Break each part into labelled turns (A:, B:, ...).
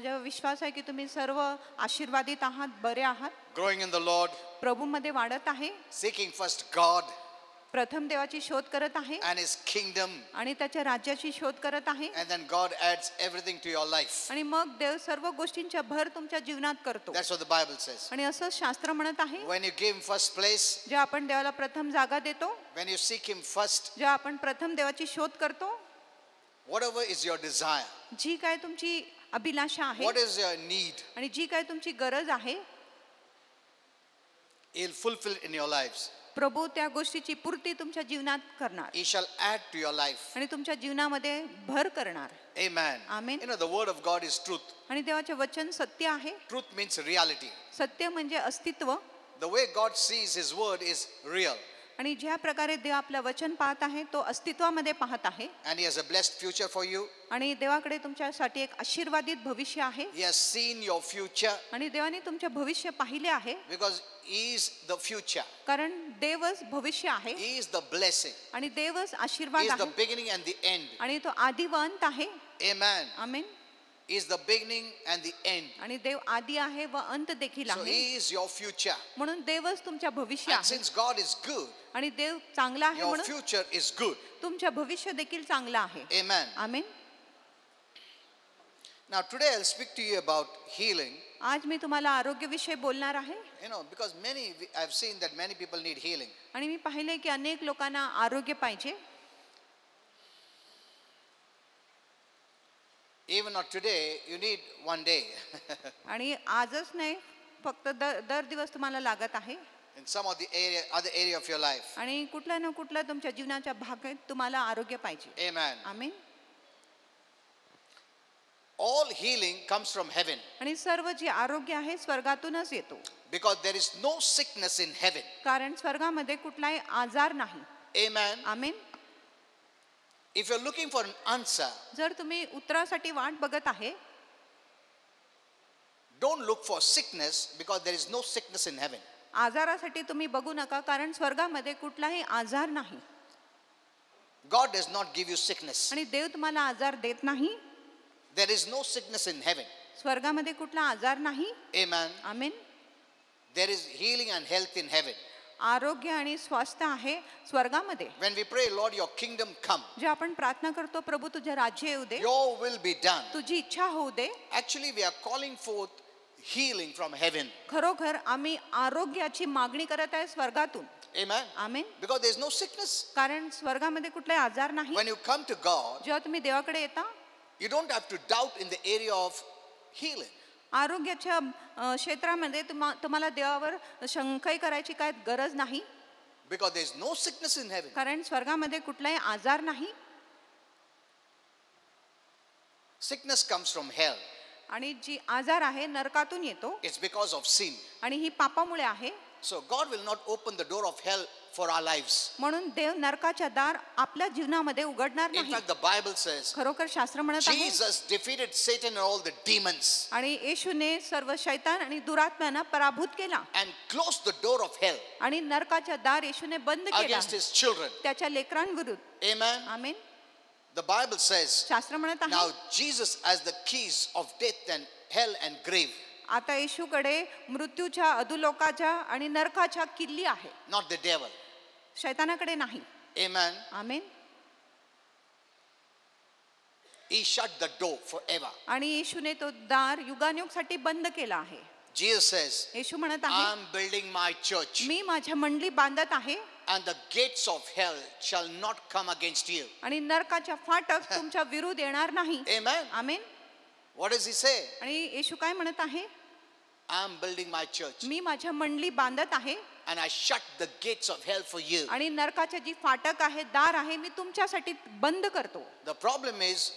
A: माझा विश्वास आहे की तुम्ही सर्व आशीर्वादित आहात, बरे आहात,
B: growing in the Lord,
A: प्रभूमध्ये वाढत आहे,
B: seeking first God
A: प्रथम देवाची शोध करत आहे
B: and His kingdom,
A: आणि त्याच्या राज्याची शोध करत आहे.
B: and then God adds everything to your life.
A: आणि मग देव सर्व गोष्टींच्या भर तुमच्या जीवनात करतो.
B: That's what the Bible says.
A: आणि असं शास्त्र म्हणत आहे,
B: When you give Him first place,
A: जेव्हा आपण देवाला प्रथम जागा देतो,
B: when you seek Him first,
A: जेव्हा आपण प्रथम देवाची शोध करतो,
B: whatever is your desire,
A: जी काय तुमची अभिलाषा आहे
B: what is your need,
A: आणि जी काय तुमची गरज आहे,
B: He'll fulfill it in your lives.
A: प्रभू त्या गोष्टीची पूर्ती तुमच्या जीवनात करणार
B: He shall add to your life.
A: आणि तुमच्या जीवनामध्ये भर करणार.
B: Amen.
A: Amen.
B: You know, the word of God is truth.
A: आणि देवाचे वचन सत्य आहे.
B: Truth means reality.
A: सत्य म्हणजे अस्तित्व.
B: The way God sees His word is real.
A: आणि ज्या प्रकारे देव आपलं वचन पाहत आहे तो अस्तित्वामध्ये पाहत आहे.
B: And He has a blessed future for you.
A: आणि देवाकडे तुमच्यासाठी एक आशीर्वादित भविष्य आहे.
B: He has seen your future.
A: आणि देवाने तुमचे भविष्य पाहिले आहे.
B: Because He is the future.
A: कारण देवच भविष्य आहे.
B: He is the blessing.
A: आणि देवच
B: He
A: आशीर्वाद
B: is the
A: आहे.
B: beginning and the end.
A: आणि तो आदी व अंत आहे.
B: Amen.
A: Amen.
B: He is the beginning and the end.
A: आणि देव आदी आहे व अंत देखील
B: So
A: आहे.
B: He is your future.
A: म्हणून देवच तुमच्या भविष्य
B: And
A: आहे.
B: since God is good,
A: आणि देव चांगला आहे
B: your
A: म्हणून
B: future is good.
A: तुमच्या भविष्य देखील चांगलं आहे.
B: Amen.
A: Amen.
B: Now today I'll speak to you about healing.
A: आज मी तुम्हाला आरोग्याविषयी बोलणार आहे.
B: You know, because I've seen that many people need healing.
A: आणि मी पाहिले की अनेक लोकांना आरोग्य पाहिजे.
B: Even not today, you need one day.
A: आणि आजच नाही, फक्त दर दिवस तुम्हाला लागत आहे.
B: In some of the other area of your life.
A: आणि कुठला ना कुठला तुमच्या जीवनाच्या भागात तुम्हाला आरोग्य पाहिजे.
B: Amen.
A: Amen.
B: All healing comes from heaven.
A: आणि सर्व जे आरोग्य आहे स्वर्गातूनच येतो.
B: Because there is no sickness in heaven.
A: कारण स्वर्गामध्ये कुठलाही आजार नाही.
B: Amen.
A: Amen.
B: If you're looking for an answer,
A: जर तुम्ही उत्तरासाठी वाट बघत आहे,
B: don't look for sickness because there is no sickness in heaven.
A: आजारासाठी तुम्ही बघू नका, कारण स्वर्गामध्ये कुठलाही आजार नाही.
B: God does not give you sickness.
A: आणि देव तुम्हाला आजार देत नाही.
B: There is no sickness in heaven.
A: स्वर्गामध्ये कुठला आजार नाही.
B: Amen.
A: Amen.
B: There is healing and health in heaven.
A: आरोग्य आणि स्वास्थ्य आहे स्वर्गामध्ये.
B: When we pray, Lord, your kingdom come.
A: जे आपण प्रार्थना करतो, प्रभू तुझे राज्य येऊ दे,
B: Your will be done.
A: तुझी इच्छा होऊ दे.
B: Actually, we are calling forth healing from heaven.
A: खरोखर आम्ही आरोग्याची मागणी करत आहे स्वर्गातून.
B: Amen.
A: Amen.
B: Because there is no sickness.
A: कारण स्वर्गामध्ये कुठलाही आजार नाही.
B: When you come to God,
A: जेव्हा तुम्ही देवाकडे येता,
B: you don't have to doubt in the area of healing.
A: आरोग्याच्या क्षेत्रामध्ये तुम्हाला देवावर शंका करायची काय गरज नाही.
B: Because there is no sickness in heaven.
A: कारण स्वर्गामध्ये कुठलाही आजार नाही.
B: Sickness comes from hell.
A: आणि जी आजार आहे नरकातून येतो.
B: It's because of sin.
A: आणि ही पापामुळे आहे.
B: So God will not open the door of hell for our lives.
A: म्हणून देव नरकाच्या दार आपल्या जीवनामध्ये उघडणार
B: In
A: नाही.
B: fact, the Bible says
A: खरोखर शास्त्र म्हणत आहे,
B: Jesus defeated Satan and all the demons
A: आणि येशूने सर्व शैतान आणि दुरात्म्यांना पराभूत केला.
B: and closed the door of hell
A: आणि नरकाच्या दार येशूने बंद केला
B: against his children.
A: त्याच्या लेकरांविरुद्ध.
B: Amen.
A: Amen.
B: The Bible says,
A: शास्त्र म्हणत
B: now
A: आहे,
B: Jesus has the keys of death and hell and grave.
A: आता येशूकडे मृत्यूच्या, अधोलोकाच्या आणि नरकाच्या किल्ली आहे.
B: Not the devil.
A: शैतानाकडे नाही.
B: Amen.
A: Amen.
B: He shut the door forever.
A: आणि येशूने तो दार युगानुयुगसाठी बंद केला आहे.
B: Jesus says,
A: येशू म्हणत आहे,
B: I'm building my church
A: मी माझ्या मंडली बांधत आहे
B: and the gates of hell shall not come against you.
A: आणि नरकाच्या फाटक तुमच्या विरुद्ध येणार नाही.
B: Amen.
A: Amen.
B: What does he say?
A: आणि येशू काय म्हणत आहे,
B: I'm building my church
A: मी माझ्या मंडली बांधत आहे
B: and I shut the gates of hell for you.
A: आणि नरकाचे जी फाटक आहे, दार आहे, मी तुमच्यासाठी बंद करतो.
B: The problem is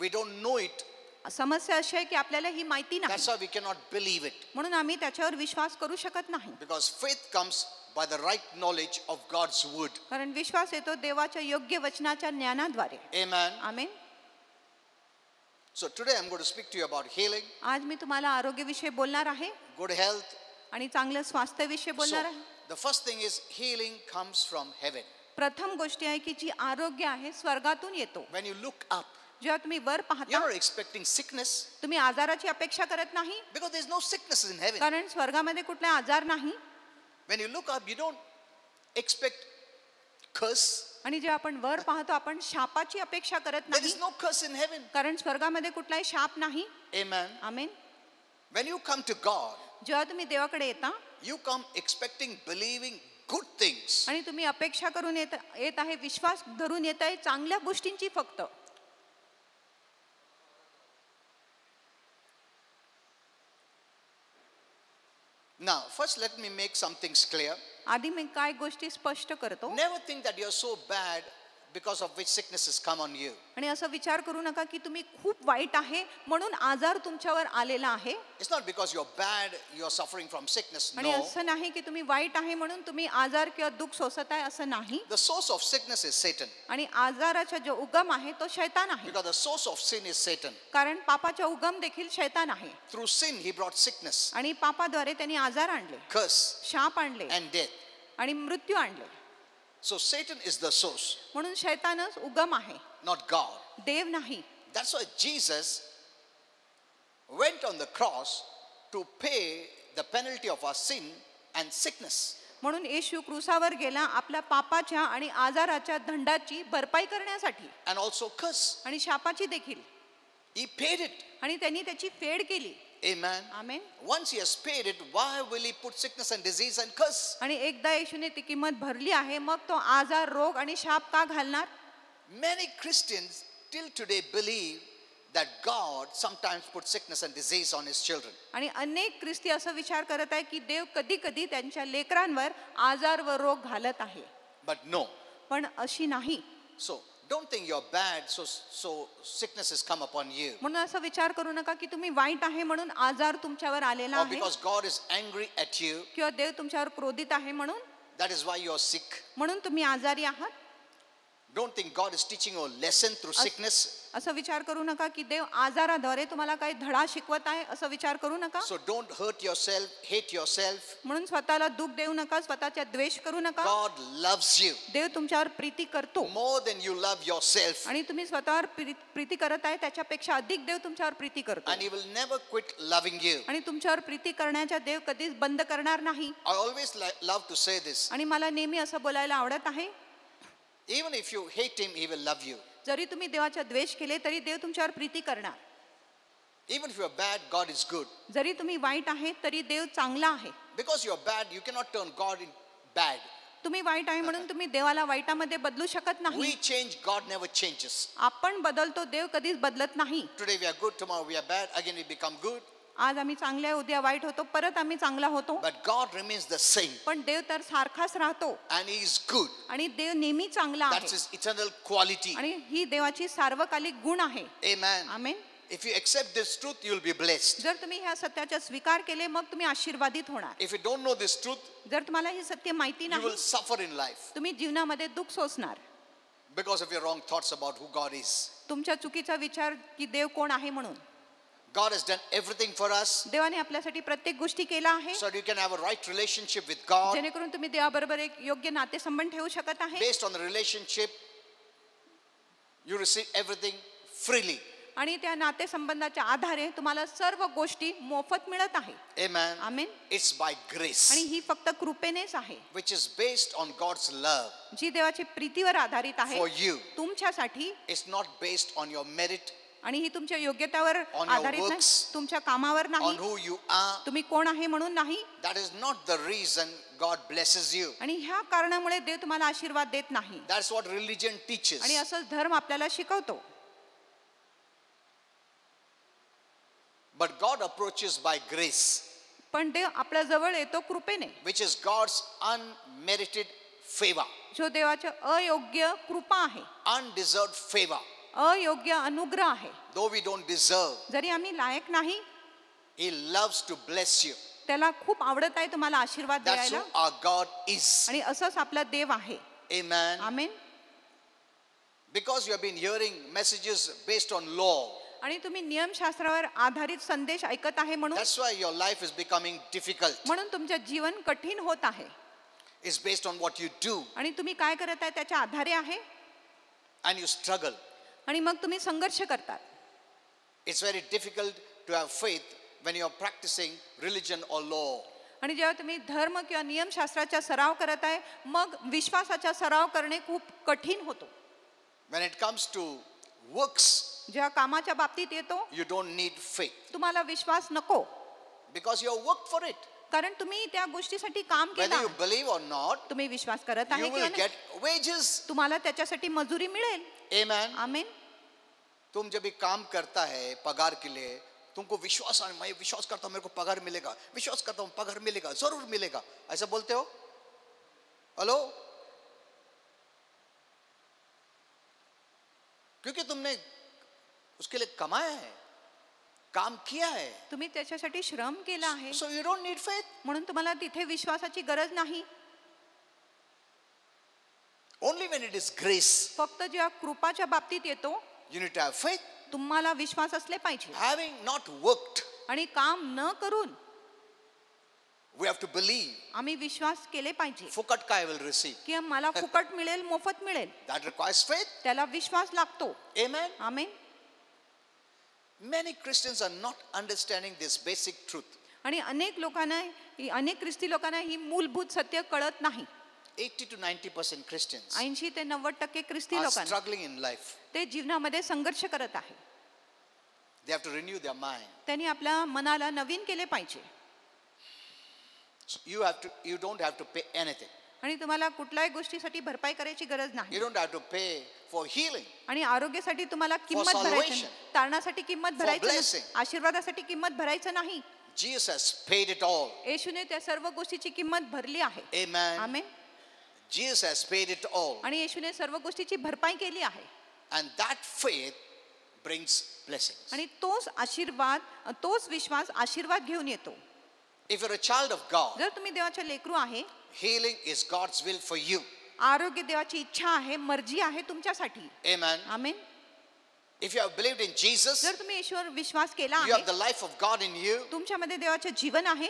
B: we don't know it.
A: समस्या अशी आहे की आपल्याला ही माहिती नाही.
B: That's why we cannot believe it.
A: म्हणून आम्ही त्याच्यावर विश्वास करू शकत नाही.
B: Because faith comes by the right knowledge of God's word.
A: कारण विश्वास येतो देवाच्या योग्य वचनाच्या ज्ञानाद्वारे.
B: Amen.
A: Amen.
B: So today I'm going to speak to you about healing,
A: आज मी तुम्हाला आरोग्याविषयी बोलणार आहे
B: good health.
A: आणि चांगलं स्वास्थ्याविषयी बोलणार
B: So
A: आहे.
B: the first thing is healing comes from heaven.
A: प्रथम गोष्ट आहे की जी आरोग्य आहे स्वर्गातून येतो.
B: When you look up,
A: जेव्हा तुम्ही वर
B: You're
A: पाहता
B: not expecting sickness
A: तुम्ही आजाराची अपेक्षा करत नाही,
B: because there's no sickness in heaven.
A: कारण स्वर्गामध्ये कुठला आजार नाही.
B: When you look up, you don't expect curse.
A: आणि जेव्हा आपण वर पाहतो आपण शापाची अपेक्षा करत
B: There
A: नाही,
B: is no curse in heaven.
A: कारण स्वर्गामध्ये कुठलाही शाप नाही.
B: Amen.
A: Amen.
B: When you come to God,
A: जेव्हा तुम्ही देवाकडे येता
B: you come expecting, believing good things.
A: आणि तुम्ही अपेक्षा करून येत आहे, विश्वास धरून येत आहे चांगल्या गोष्टींची फक्त.
B: Now, first let me make some things clear.
A: आधी मी काय गोष्टी स्पष्ट करतो.
B: Never think that you're so bad because of which sickness has come on you.
A: आणि असं विचार करू नका की तुम्ही खूप वाईट आहे म्हणून आजार तुमच्यावर आलेला आहे.
B: It's not because you're bad, you're suffering from sickness.
A: आणि
B: No.
A: असं नाही की तुम्ही वाईट आहे म्हणून तुम्ही आजार किंवा दुःख सोसत आहे, असं नाही.
B: The source of sickness is Satan.
A: आणि आजाराचा जो उगम आहे तो शैतान आहे,
B: Because the source of sin is Satan.
A: कारण पापाचा उगम देखील शैतान आहे.
B: Through sin, he brought sickness,
A: आणि पापाद्वारे त्यांनी आजार आणले,
B: curse,
A: शाप आणले
B: and death.
A: आणि मृत्यू आणले.
B: So Satan is the source,
A: म्हणून शैतानच उगम आहे,
B: not God.
A: देव नाही.
B: That's why Jesus went on the cross to pay the penalty of our sin and sickness.
A: म्हणून येशू क्रूसावर गेला आपल्या पापाच्या आणि आजाराच्या दंडाची भरपाई करण्यासाठी
B: And also curse.
A: आणि शापाची देखील.
B: He paid it.
A: आणि त्यांनी त्याची फेड केली.
B: Amen.
A: Amen.
B: Once he has paid it, why will he put sickness and disease and curse?
A: आणि एकदा येशूने ती किंमत भरली आहे, मग तो आजार, रोग आणि शाप का घालणार?
B: Many Christians till today believe that God sometimes puts sickness and disease on his children.
A: आणि अनेक ख्रिस्ती असं विचार करत आहे की देव कधी कधी त्यांच्या लेकरांवर आजार व रोग घालत आहे.
B: But no.
A: पण अशी नाही.
B: So don't think you're bad, so sickness has come upon you.
A: म्हणून असं विचार करू नका की तुम्ही वाईट आहे म्हणून आजार तुमच्यावर आलेला
B: Or
A: आहे,
B: because God is angry at you,
A: किंवा देव तुमच्यावर क्रोधित आहे म्हणून
B: that is why you're sick.
A: तुम्ही आजारी आहात.
B: Don't think God is teaching you a lesson through sickness.
A: असं विचार करू नका की देव आजाराद्वारे तुम्हाला काही धडा शिकवत आहे, असं विचार करू नका.
B: So don't hurt yourself, hate yourself.
A: म्हणून स्वतःला दुःख देऊ नका, स्वतःचा द्वेष करू नका.
B: God loves you
A: देव तुमच्यावर प्रीती करतो.
B: more than you love yourself.
A: आणि तुम्ही स्वतःवर प्रीती करत आहे त्याच्यापेक्षा अधिक देव तुमच्यावर प्रीती करतो.
B: And he will never quit loving you.
A: आणि तुमच्यावर प्रीती करण्याचा देव कधीच बंद करणार नाही.
B: I always love to say this.
A: आणि मला नेहमी असं बोलायला आवडत आहे,
B: Even if you hate him, he will love you.
A: जरी तुम्ही देवाचा द्वेष केले तरी देव तुमच्यावर प्रीती करणार.
B: Even if you're bad, God is good.
A: जरी तुम्ही वाईट आहे तरी देव चांगला आहे.
B: Because you're bad, you cannot turn God in bad.
A: तुम्ही वाईट आहे म्हणून तुम्ही देवाला वाईटामध्ये बदलू शकत
B: We
A: नाही.
B: change, God never changes.
A: आपण बदलतो, देव कधीच बदलत नाही.
B: Today we are good, tomorrow we are bad, again we become good.
A: आज आम्ही चांगले आहे, उद्या वाईट होतो, परत आम्ही चांगला होतो.
B: But God remains the same.
A: पण देव तर सारखाच राहतो
B: And he is good.
A: आणि देव नेहमी चांगला
B: That's
A: आहे.
B: his eternal quality.
A: आणि ही देवाची सार्वकालिक गुण आहे.
B: Amen.
A: Amen.
B: If you accept this truth, you'll be blessed.
A: जर तुम्ही ह्या सत्याचा स्वीकार केले मग तुम्ही आशीर्वादित होणार.
B: If you don't know this truth,
A: जर तुम्हाला ही सत्य माहिती
B: you
A: नाही
B: will suffer in life
A: तुम्ही जीवनामध्ये दुःख सोसणार,
B: because of your wrong thoughts about who God is.
A: तुमच्या चुकीचा विचार की देव कोण आहे म्हणून.
B: God has done everything for us
A: देवाने आपल्यासाठी प्रत्येक गोष्टी केला आहे
B: so that you can have a right relationship with God.
A: जेणेकरून तुम्ही देवाबरोबर एक योग्य नातेसंबंध ठेवू शकत आहे.
B: Based on the relationship, you receive everything freely.
A: आणि त्या नातेसंबंधाच्या आधारे तुम्हाला सर्व गोष्टी मोफत मिळत आहे.
B: Amen.
A: Amen.
B: It's by grace,
A: आणि ही फक्त कृपेनेच आहे,
B: which is based on God's love
A: जी देवाची प्रीतीवर आधारित आहे
B: for you.
A: तुमच्यासाठी.
B: It's not based on your merit,
A: आणि ही तुमच्या योग्यतावर
B: On your
A: आधारित नाही,
B: works,
A: तुमच्या कामावर
B: on
A: नाही,
B: who you are.
A: तुम्ही कोण आहे म्हणून नाही.
B: That is not the reason God blesses you.
A: आणि ह्या कारणामुळे देव तुम्हाला आशीर्वाद देत नाही.
B: That's what religion teaches.
A: आणि असंच धर्म आपल्याला शिकवतो.
B: But God approaches by grace,
A: पण देव आपल्या जवळ येतो कृपेने,
B: which is God's unmerited favor,
A: जो देवाचे अयोग्य कृपा आहे,
B: undeserved favor.
A: अयोग्य अनुग्रह आहे.
B: Though we don't deserve,
A: जरी आम्ही लायक नाही,
B: He loves to bless you.
A: त्याला खूप आवडत आहे तुम्हाला आशीर्वाद
B: That's
A: द्यायला.
B: who our God is.
A: आणि असंच आपला देव आहे.
B: Amen.
A: Amen.
B: Because you have been hearing messages based on law,
A: आणि तुम्ही नियमशास्त्रावर आधारित संदेश ऐकत आहे म्हणून
B: that's why your life is becoming difficult.
A: म्हणून तुमचे जीवन कठीण होत आहे.
B: It's based on what you do
A: आणि तुम्ही काय करत आहे त्याच्या आधारे आहे.
B: and you struggle.
A: आणि मग तुम्ही संघर्ष करतात.
B: It's very difficult to have faith when you are practicing religion or law.
A: आणि जेव्हा तुम्ही धर्म किंवा नियमशास्त्राचा सराव करत आहे, मग विश्वासाचा सराव करणे खूप कठीण होतो.
B: When it comes to works,
A: जेव्हा कामाच्या बाबतीत येतो,
B: you don't need faith
A: तुम्हाला विश्वास नको,
B: because you have worked for it.
A: कारण तुम्ही त्या गोष्टीसाठी काम केलं
B: Whether you
A: आहे.
B: believe or not,
A: तुम्ही विश्वास करत आहे
B: you
A: किंवा
B: will
A: नाही,
B: get wages.
A: तुम्हाला त्याच्यासाठी मजुरी मिळेल.
B: Amen.
A: आमेन.
B: तुम जब भी काम करता है पगार के लिए, तुमको विश्वास है, मैं विश्वास करता हूं मेरे को पगार मिलेगा, विश्वास करता हूं पगार मिलेगा, जरूर मिलेगा, ऐसा बोलते हो? हेलो? क्योंकि तुमने उसके लिए कमाया है, काम किया है.
A: तुम्ही त्याच्यासाठी श्रम केला आहे,
B: So you don't need faith.
A: म्हणून तुम्हाला तिथे विश्वासाची गरज नाही.
B: Only when it is grace,
A: फक्त जेव्हा कृपाच्या बाबतीत येतो,
B: you need to have faith.
A: तुम्हाला विश्वास असले पाहिजे.
B: Having not worked,
A: आणि काम न करून
B: we have to believe.
A: आम्ही विश्वास केले पाहिजे
B: फुकट काय will receive.
A: की मला फुकट मिळेल, मोफत मिळेल.
B: That requires faith.
A: त्याला विश्वास लागतो.
B: Amen.
A: Amen.
B: Many Christians are not understanding this basic truth.
A: आणि अनेक ख्रिस्ती लोकांना ही मूलभूत सत्य कळत नाही.
B: 80 to 90% Christians
A: 80 ते 90% ख्रिस्ती
B: are
A: लोकांना
B: struggling in life.
A: ते जीवनामध्ये संघर्ष करत आहे.
B: They have to renew their mind.
A: त्यांनी आपल्या मनाला नवीन केले पाहिजे.
B: So you don't have to pay anything.
A: आणि तुम्हाला कुठल्याही गोष्टीसाठी भरपाई करायची गरज
B: You
A: नाही.
B: don't have to pay for healing.
A: आणि आरोग्यासाठी तुम्हाला किंमत
B: salvation.
A: भरायची नाही. तारणासाठी किंमत भरायची
B: blessing.
A: नाही. आशीर्वादासाठी किंमत भरायचं नाही.
B: Jesus has paid it all.
A: येशूने त्या सर्व गोष्टीची किंमत भरली आहे.
B: Amen.
A: Amen.
B: Jesus has paid it all.
A: आणि येशूने सर्व गोष्टीची भरपाई केली आहे.
B: And that faith brings blessings.
A: आणि तोच विश्वास आशीर्वाद घेऊन येतो.
B: If you're a child of God,
A: जर तुम्ही देवाचे लेकरू आहे,
B: healing is God's will for you.
A: आरोग्य देवाची इच्छा आहे, मर्जी आहे तुमच्यासाठी.
B: Amen.
A: Amen.
B: If you have believed in Jesus,
A: जर तुम्ही येशूवर विश्वास केला
B: you have
A: आहे,
B: the life of God in you,
A: तुमच्यामध्ये देवाचे जीवन आहे,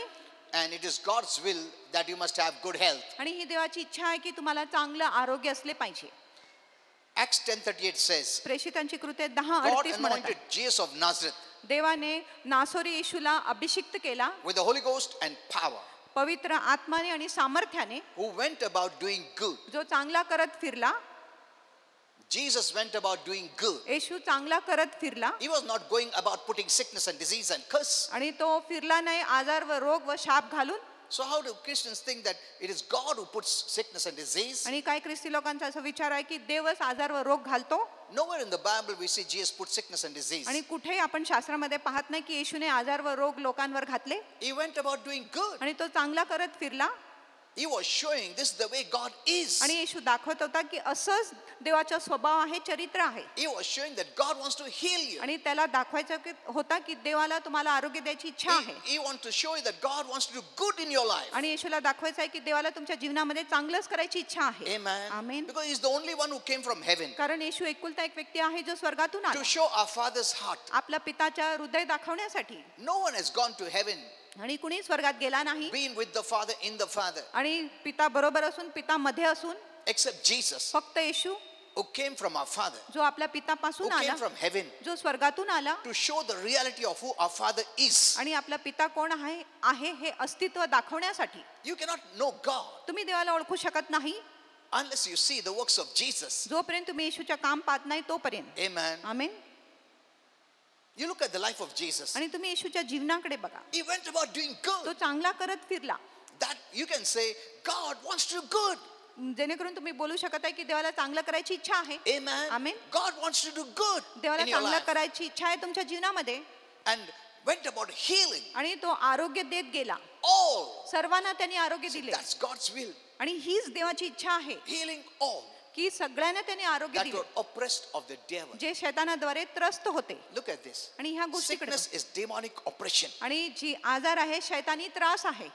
B: and it is God's will that you must have good health.
A: आणि ही देवाची इच्छा आहे की तुम्हाला चांगलं आरोग्य असले पाहिजे.
B: Acts 10:38 says,
A: प्रेषितांची कृत्ये
B: God
A: 10:38 म्हणत
B: anointed
A: आहे,
B: Jesus of Nazareth
A: देवाने नासोरी येशूला अभिषिक्त केला
B: with the Holy Ghost and power,
A: पवित्र आत्माने आणि सामर्थ्याने,
B: who went about doing good.
A: जो चांगला करत फिरला.
B: Jesus went about doing good.
A: येशू चांगला करत फिरला,
B: He was not going about putting sickness and disease and curse.
A: आणि तो फिरला नाही आजार व रोग व शाप घालून.
B: So how do Christians think that it is God who puts sickness and disease?
A: आणि काही ख्रिस्ती लोकांचा असा विचार आहे की देवच आजार व रोग घालतो.
B: Nowhere in the Bible we see Jesus put sickness and disease.
A: आणि कुठेही आपण शास्त्रामध्ये पाहत नाही की येशूने आजार व रोग लोकांवर घातले.
B: He went about doing good.
A: आणि तो चांगला करत फिरला.
B: He was showing this is the way God is.
A: आणि येशू दाखवत होता की असंच देवाचा स्वभाव आहे, चरित्र आहे.
B: He was showing that God wants to heal you.
A: आणि त्याला दाखवायचं होता की देवाला तुम्हाला आरोग्य द्यायची इच्छा आहे.
B: He wants to show you that God wants to do good in your life.
A: आणि येशूला दाखवायचं आहे की देवाला तुमच्या जीवनामध्ये चांगलंच करायची इच्छा आहे.
B: Amen.
A: Amen.
B: Because he's the only one who came from heaven
A: कारण येशू एकुलता एक व्यक्ती आहे जो स्वर्गातून
B: to
A: आला
B: show our Father's heart.
A: आपल्या पिताच्या हृदय दाखवण्यासाठी.
B: No one has gone to heaven,
A: आणि कुणी स्वर्गात गेला नाही,
B: been with the Father, in the Father,
A: आणि पिता बरोबर असून पिता मध्ये असून,
B: except Jesus,
A: फक्त येशू
B: who came from our Father,
A: जो आपल्या
B: who
A: पितापासून
B: came
A: आला,
B: from heaven
A: जो स्वर्गातून आला,
B: to show the reality of who our Father is.
A: आणि आपला पिता कोण आहे हे अस्तित्व दाखवण्यासाठी.
B: You cannot know God
A: तुम्ही देवाला ओळखू शकत नाही
B: unless you see the works of Jesus.
A: जोपर्यंत तुम्ही येशूच्या काम पाहत नाही तोपर्यंत.
B: Amen.
A: Amen.
B: You look at the life of Jesus.
A: आणि तुम्ही येशूच्या जीवनाकडे बघा.
B: He went about doing
A: तो
B: good.
A: चांगला करत फिरला.
B: That you can say God wants to do good.
A: जेणेकरून तुम्ही बोलू शकत आहे की देवाला चांगलं करायची इच्छा आहे.
B: Amen.
A: Amen.
B: God wants to do good
A: देवाला
B: in your
A: चांगलं
B: life.
A: करायची इच्छा आहे तुमच्या जीवनामध्ये.
B: And went about healing
A: आणि तो आरोग्य देत गेला.
B: all.
A: सर्वांना त्यांनी आरोग्य दिले.
B: That's God's will.
A: आणि हीच देवाची इच्छा आहे
B: Healing all
A: की सगळ्यांना त्यांनी आरोग्य
B: that
A: दिले
B: were oppressed of the devil.
A: जे शैतानाद्वारे त्रस्त होते.
B: Look at this.
A: आणि ह्या गोष्टीकडे
B: Sickness is demonic oppression.
A: आणि जी आजार आहे शैतानी त्रास आहे.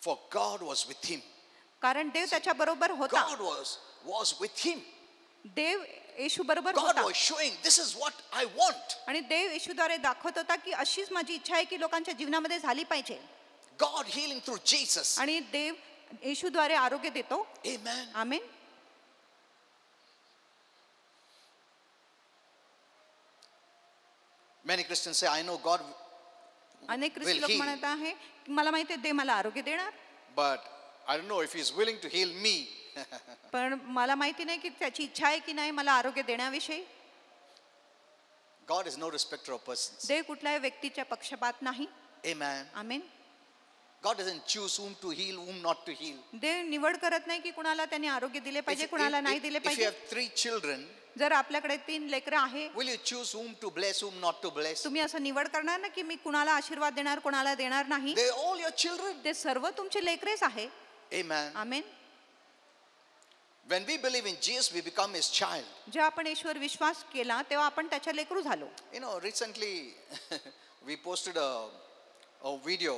B: For God was with him.
A: कारण देव त्याच्या बरोबर होता.
B: God was with him.
A: देव येशू बरोबर
B: God
A: होता.
B: was showing this is what I want.
A: आणि देव येशूद्वारे दाखवत होता की अशीच माझी इच्छा आहे की लोकांच्या जीवनामध्ये झाली पाहिजे.
B: God healing through Jesus.
A: आणि देव येशूद्वारे आरोग्य देतो.
B: Amen.
A: Amen.
B: Many Christians say, I know God,
A: अनेक ख्रिस्ती
B: will
A: लोक
B: heal.
A: म्हणत आहे की मला माहिती आहे, ते मला आरोग्य देणार,
B: but I don't know if He's willing to heal me.
A: पण मला माहिती नाही की त्याची इच्छा आहे की नाही मला आरोग्य देण्याविषयी.
B: God is no respecter of persons.
A: देव कुठल्याही व्यक्तीच्या पक्षपात नाही.
B: Amen.
A: Amen.
B: God doesn't choose whom to heal, whom not to heal.
A: देव निवड करत नाही की कुणाला त्यांनी आरोग्य दिले पाहिजे,
B: If,
A: कुणाला नाही दिले
B: if you
A: पाहिजे.
B: have 3 children,
A: जर आपल्याकडे 3 लेकरं आहे,
B: will you choose whom to bless, whom not to bless?
A: तुम्ही असं निवड करणार ना की मी कुणाला आशीर्वाद देणार, कुणाला देणार नाही.
B: They're all your children.
A: ते सर्व तुमचे लेकरेच आहे.
B: Amen.
A: Amen.
B: When we believe in Jesus, we become His child.
A: जेव्हा आपण येशूवर विश्वास केला तेव्हा आपण त्याच्या लेकरू झालो.
B: You know, recently we posted a video,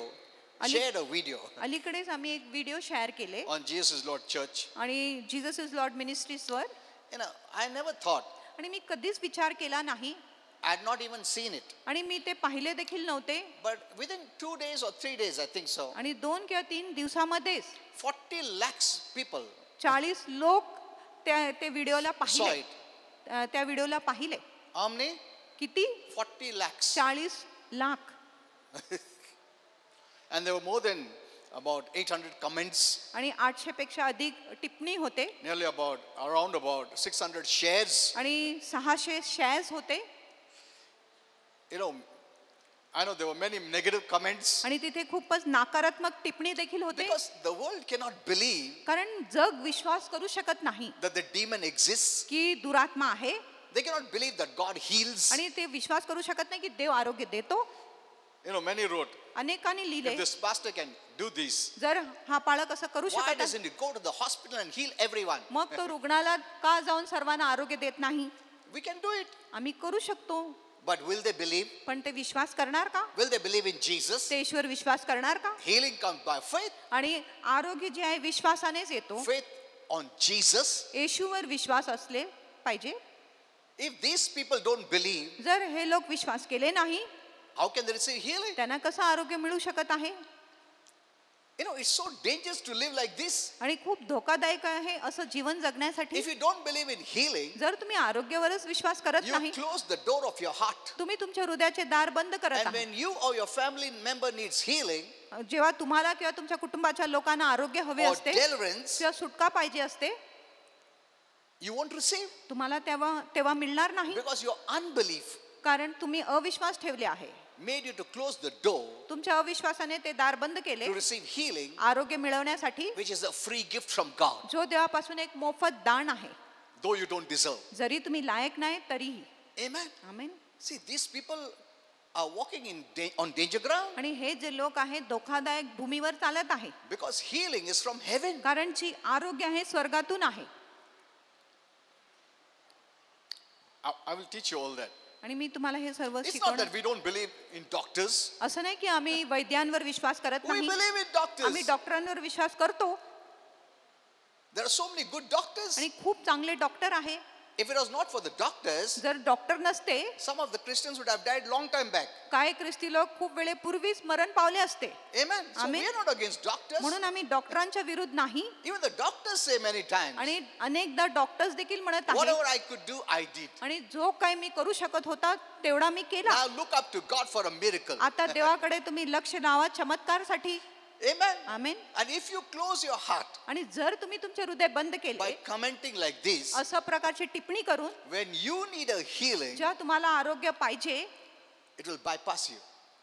B: shared a video
A: अलीकडेच आम्ही एक व्हिडिओ शेअर केले
B: on Jesus is Lord Church.
A: आणि जीसस इज लॉर्ड मिनिस्ट्रीजवर.
B: You know, I never thought,
A: आणि मी कधीच विचार केला नाही
B: I had not even seen it.
A: आणि मी ते पाहिले देखील नव्हते.
B: But within 2 days or 3 days, I think so,
A: आणि 2 किंवा 3 दिवसामध्येच
B: 40 lakhs people
A: 40 लोक ते व्हिडिओला
B: saw
A: पाहिले.
B: it.
A: त्या व्हिडिओला पाहिले.
B: How many?
A: किती?
B: 40 lakhs.
A: 40 lakh.
B: And there were more than about 800 comments,
A: आणि 800 पेक्षा अधिक टिप्पणी होते
B: nearly around about 600 shares.
A: आणि 600 शेअर्स होते.
B: You know, I know there were many negative comments
A: आणि तिथे खूपच नकारात्मक टिप्पणी देखील होते.
B: because the world cannot believe
A: कारण जग विश्वास करू शकत नाही
B: that the demon exists.
A: की दुरात्मा आहे
B: They cannot believe that God heals.
A: आणि ते विश्वास करू शकत नाही की देव आरोग्य देतो.
B: You know, many wrote,
A: अनेकांनी लिहिले
B: if this pastor can do this,
A: जर हा पाळक असं करू
B: why
A: शकत
B: doesn't he go to the hospital and heal everyone?
A: मग तो रुग्णालयात का जाऊन सर्वांना आरोग्य देत नाही.
B: We can do it.
A: आम्ही करू शकतो.
B: But will they believe?
A: पण ते विश्वास करणार का?
B: Will they believe in Jesus?
A: ते ईश्वर विश्वास करणार का?
B: Healing comes by faith.
A: आणि आरोग्य जे आहे विश्वासानेच येतो.
B: Faith on Jesus.
A: येशूवर विश्वास असले पाहिजे.
B: If these people don't believe,
A: जर हे लोक विश्वास केले नाही
B: how can they receive healing?
A: त्यांना कसं आरोग्य मिळू शकत आहे.
B: You know, it's so dangerous to live like this.
A: आणि खूप धोकादायक आहे असं जीवन जगण्यासाठी.
B: If you don't believe in healing,
A: जर तुम्ही आरोग्यावरच विश्वास करत
B: you
A: नाही,
B: close the door of your heart.
A: तुम्ही तुमच्या हृदयाचे दार बंद करत
B: And
A: आहात.
B: when you or your family member needs healing
A: जेव्हा तुम्हाला किंवा तुमच्या कुटुंबाच्या लोकांना आरोग्य हवे
B: or
A: असते
B: deliverance,
A: किंवा सुटका पाहिजे असते,
B: you won't receive
A: तुम्हाला तेव्हा मिळणार नाही.
B: because your unbelief
A: कारण तुम्ही अविश्वास ठेवले आहे.
B: made you to close the door
A: तुमच्या अविश्वासाने ते दार बंद केले
B: to receive healing,
A: आरोग्य मिळवण्यासाठी,
B: which is a free gift from God,
A: जो देवापासून एक मोफत दान आहे.
B: though you don't deserve.
A: जरी तुम्ही लायक नाही तरीही.
B: Amen.
A: Amen.
B: See, these people are walking on danger ground
A: आणि हे जे लोक आहेत धोकादायक भूमीवर चालत आहे.
B: because healing is from heaven.
A: कारण जी आरोग्य आहे स्वर्गातून आहे.
B: I will teach you all that.
A: आणि मी तुम्हाला हे सर्व
B: It's not
A: शिकवणार.
B: that we don't believe in doctors.
A: असं नाही की आम्ही वैद्यांवर विश्वास करत
B: We
A: नाही.
B: believe in
A: आम्ही
B: doctors.
A: डॉक्टरांवर विश्वास करतो
B: There are so many good doctors.
A: आणि खूप चांगले डॉक्टर आहे.
B: If it was not for the doctors,
A: जर डॉक्टर नसते
B: some of the Christians would have died long time back.
A: काही ख्रिस्ती लोक खूप वेळेपूर्वीच मरण पावले असते.
B: Amen. So
A: Amen.
B: we are not against doctors.
A: म्हणून आम्ही डॉक्टरांच्या विरुद्ध नाही.
B: Even the doctors say many times,
A: आणि अनेकदा डॉक्टर्स देखील म्हणत आहेत
B: whatever I could do, I did.
A: आणि जो काही मी करू शकत होता तेवढा मी केला.
B: Now look up to God for a miracle.
A: आता देवाकडे तुम्ही लक्ष लावा चमत्कारसाठी.
B: Amen.
A: Amen.
B: And if you close your heart
A: आणि जर तुम्ही तुमचे हृदय बंद
B: by
A: केले
B: commenting like this,
A: असं प्रकारची टिप्पणी करून,
B: when you need a healing,
A: जेव्हा तुम्हाला आरोग्य पाहिजे
B: it will bypass you.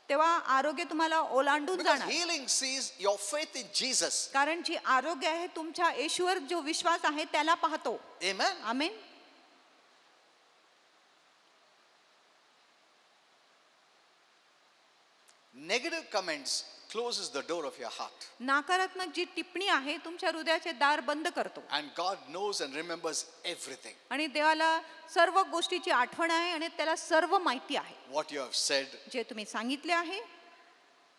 A: तेव्हा आरोग्य तुम्हाला ओलांडून
B: Because
A: जाणार.
B: healing sees your faith in Jesus.
A: कारण जी आरोग्य आहे तुमच्या येशूवर जो विश्वास आहे त्याला पाहतो.
B: Amen.
A: Amen.
B: Negative comments closes the door of your heart.
A: नकारात्मक जी टिप्पणी आहे तुमच्या हृदयाचे दार बंद करतो.
B: And God knows and remembers everything.
A: आणि देवाला सर्व गोष्टीची आठवण आहे आणि त्याला सर्व माहिती आहे.
B: What you have said,
A: जे तुम्ही सांगितले आहे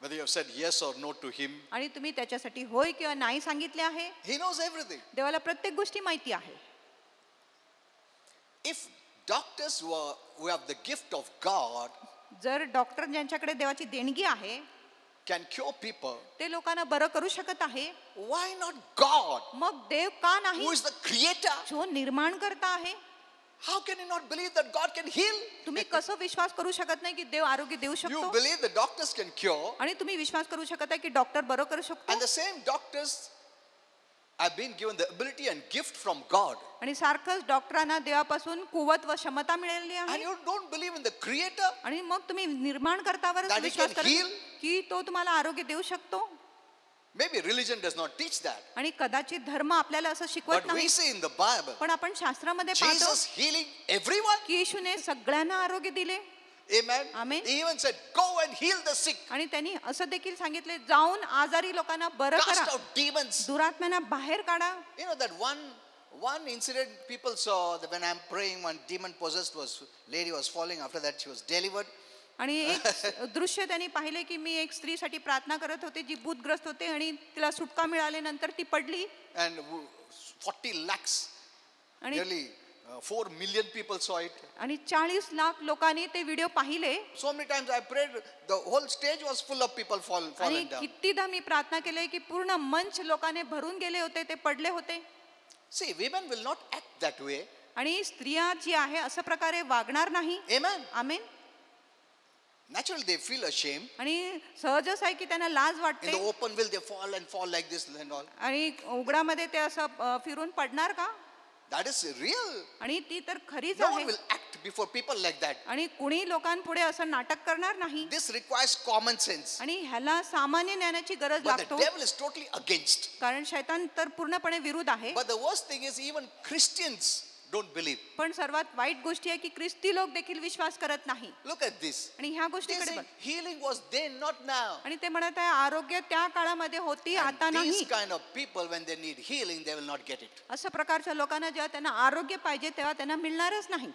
B: whether you have said yes or no to Him,
A: आणि तुम्ही त्याच्यासाठी होय किंवा नाही सांगितले आहे,
B: He knows everything.
A: देवाला प्रत्येक गोष्टी माहिती आहे.
B: If doctors who have the gift of God
A: जर डॉक्टर ज्यांच्याकडे देवाची देणगी आहे
B: can cure people,
A: ते लोकांना बरं करू शकत आहे,
B: why not God,
A: मग देव का
B: who
A: नाही,
B: is the creator?
A: जो निर्माण करता आहे.
B: How can you not believe that God can heal?
A: तुम्ही कसं विश्वास करू शकत नाही की देव आरोग्य देऊ
B: You
A: शकतो?
B: believe the doctors can cure,
A: आणि तुम्ही विश्वास करू शकत आहे की डॉक्टर बरं करू शकतो?
B: and the same doctors have been given the ability and gift from God.
A: आणि सारखंच डॉक्टरांना देवापासून कुवत व क्षमता मिळालेली
B: And
A: आहे.
B: you don't believe in the Creator?
A: आणि मग तुम्ही निर्माणकर्त्यावरच
B: That he
A: Vishwas
B: can heal?
A: करता की तो तुम्हाला आरोग्य देऊ शकतो?
B: Maybe religion does not teach that.
A: आणि कदाचित धर्म आपल्याला असं शिकवत
B: But we
A: नाही.
B: see in the Bible,
A: पण आपण शास्त्रामध्ये पाहतो
B: Jesus healing everyone.
A: की येशूने सगळ्यांना आरोग्य दिले.
B: Amen.
A: Amen.
B: He even said, go and heal the sick.
A: आणि त्यांनी असं देखील सांगितले, जाऊन आजारी लोकांना बरं
B: Cast
A: करा,
B: out demons.
A: दुरात्म्यांना बाहेर काढा.
B: You know that one incident people saw that when I'm praying, one demon possessed lady was falling. After that, she was delivered.
A: आणि एक दृश्य त्यांनी पाहिले की मी एक स्त्रीसाठी प्रार्थना करत होते जी भूतग्रस्त होते आणि तिला सुटका मिळाल्यानंतर ती पडली.
B: And 40 lakhs,
A: आणि
B: nearly 4 million people saw it.
A: आणि 40 लाख लोकांनी ते व्हिडिओ पाहिले.
B: So many times I prayed, the whole stage was full of people
A: आणि
B: falling down.
A: कितीदा मी प्रार्थना केली की पूर्ण मंच लोकांनी भरून गेले होते, ते पडले होते.
B: See, women will not act that way.
A: आणि स्त्रिया जी आहे अशा प्रकारे वागणार नाही.
B: Amen.
A: Amen.
B: Naturally, they feel ashamed.
A: आणि सहजच आहे की त्यांना लाज
B: In
A: वाटते.
B: the open, will they fall like this and all?
A: आणि उघडामध्ये ते असं फिरून पडणार का?
B: That is real.
A: आणि ती तर खरीच
B: No
A: आहे.
B: one will act before people like that.
A: आणि कुणी लोकांपुढे असं नाटक करणार नाही.
B: This requires common sense.
A: आणि ह्याला सामान्य ज्ञानाची गरज
B: But the
A: लागतो.
B: devil is totally against.
A: कारण शैतान तर पूर्णपणे विरुद्ध आहे.
B: But the worst thing is even Christians don't believe.
A: पण सर्वात वाईट गोष्टी आहे की ख्रिस्ती लोक देखील विश्वास करत नाही.
B: Look at this.
A: आणि ह्या
B: They
A: गोष्टीकडे
B: say
A: बघ.
B: healing was then, not now.
A: आणि ते म्हणत आहे आरोग्य त्या काळामध्ये होती, आता
B: And
A: नाही.
B: these kind of people, when they need healing, they will not get it.
A: अशा प्रकारच्या लोकांना जेव्हा त्यांना आरोग्य पाहिजे तेव्हा त्यांना मिळणारच नाही.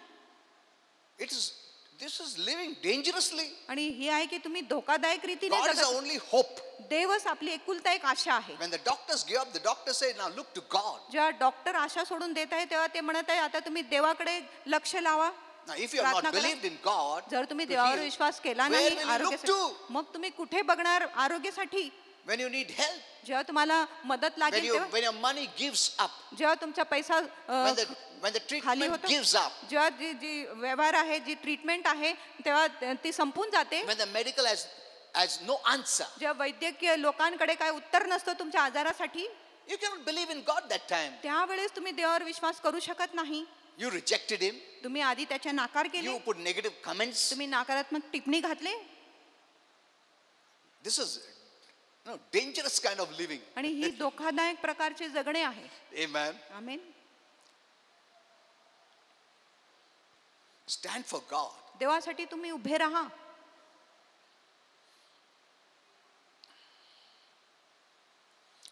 B: This is living dangerously.
A: आणि ही आहे की तुम्ही धोकादायक रीतीने
B: God is the
A: जगत.
B: only hope.
A: देवच आपली एकुलता एक आशा आहे.
B: When the doctors give up, the doctors say, now look to God.
A: जेव्हा डॉक्टर आशा सोडून देत आहे तेव्हा ते म्हणत आहे आता तुम्ही देवाकडे लक्ष लावा.
B: Now, if you have
A: प्रार्थना
B: not
A: करा.
B: believed in God,
A: जर तुम्ही
B: to
A: देवावर
B: heal,
A: विश्वास केला
B: where
A: नाही
B: will you look
A: आरोग्यासाठी,
B: to?
A: मग तुम्ही कुठे बघणार आरोग्यासाठी?
B: When you need help,
A: जेव्हा तुम्हाला मदत लागेल तेव्हा,
B: when your money gives up,
A: जेव्हा तुमचा पैसा
B: when the
A: खाली
B: treatment
A: होतो,
B: gives up,
A: जेव्हा जी व्यवहार आहे, जी ट्रीटमेंट आहे तेव्हा ती संपून जाते.
B: when the medical has no answer,
A: जेव्हा वैद्यकीय लोकांकडे काय उत्तर नसतं तुमच्या आजारासाठी,
B: you cannot believe in God that time.
A: त्यावेळेस तुम्ही देवावर विश्वास करू शकत नाही.
B: You rejected Him.
A: तुम्ही आधी त्याच्या नाकार केले,
B: You put negative comments.
A: तुम्ही नकारात्मक टिप्पणी घातले.
B: This is dangerous kind of living.
A: आणि ही धोकादायक प्रकारचे जगणे आहे.
B: Amen.
A: Amen.
B: Stand for God.
A: देवासाठी तुम्ही उभे राहा.